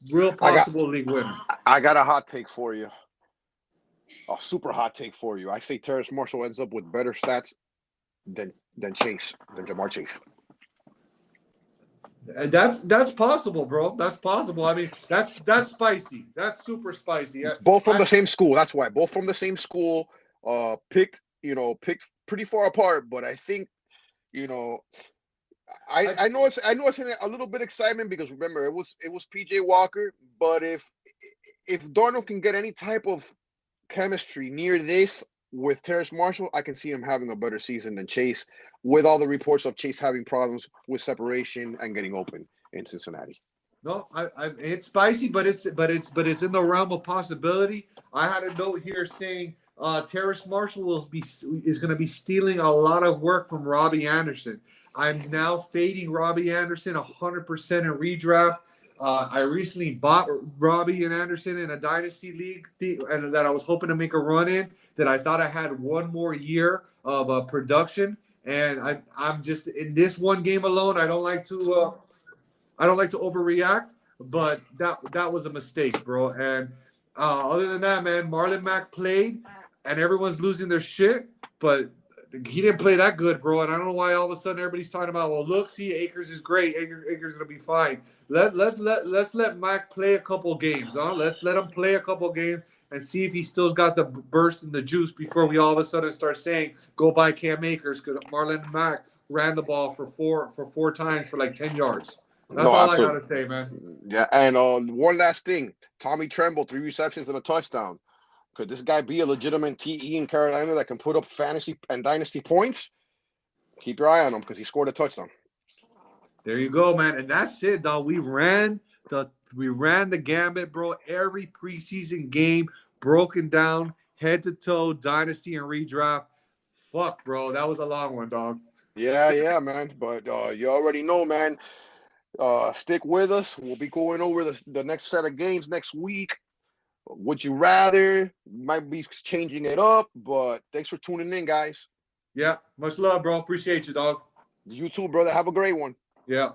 real possible league winner. I got a hot take for you, a super hot take for you. I say Terrace Marshall ends up with better stats than Jamar Chase. And that's possible, bro. That's possible. I mean, that's spicy. That's super spicy. It's both from the same school. That's why both from the same school. Picked pretty far apart, but I think, I know it's in a little bit excitement because remember it was PJ Walker, but if Darnold can get any type of chemistry near this with Terrace Marshall, I can see him having a better season than Chase, with all the reports of Chase having problems with separation and getting open in Cincinnati. No, it's spicy, but it's in the realm of possibility. I had a note here saying Terrace Marshall is going to be stealing a lot of work from Robbie Anderson. I'm now fading Robbie Anderson 100% in redraft. I recently bought Robbie and Anderson in a Dynasty league and that I was hoping to make a run in, that I thought I had 1 more year of production. And I'm just in this one game alone. I don't like to overreact, but that was a mistake, bro. And other than that, man, Marlon Mack played, and everyone's losing their shit, but he didn't play that good, bro. And I don't know why all of a sudden everybody's talking about, well, look, see, Akers is great. Akers gonna be fine. Let's let Mack play a couple games, huh? Let's let him play a couple games and see if he still got the burst and the juice before we all of a sudden start saying go buy Cam Akers because Marlon Mack ran the ball for four times for like 10 yards. That's No, all I absolutely. gotta say, man. Yeah, and one last thing. Tommy Tremble, 3 receptions and a touchdown. Could this guy be a legitimate TE in Carolina that can put up fantasy and dynasty points? Keep your eye on him because he scored a touchdown. There you go, man. And that's it, dog. We ran the gambit, bro. Every preseason game broken down, head to toe, dynasty and redraft. Fuck, bro. That was a long one, dog. Yeah, man. But you already know, man. Stick with us. We'll be going over the next set of games next week. Would you rather? Might be changing it up, but thanks for tuning in, guys. Yeah. Much love, bro. Appreciate you, dog. You too, brother. Have a great one. Yeah.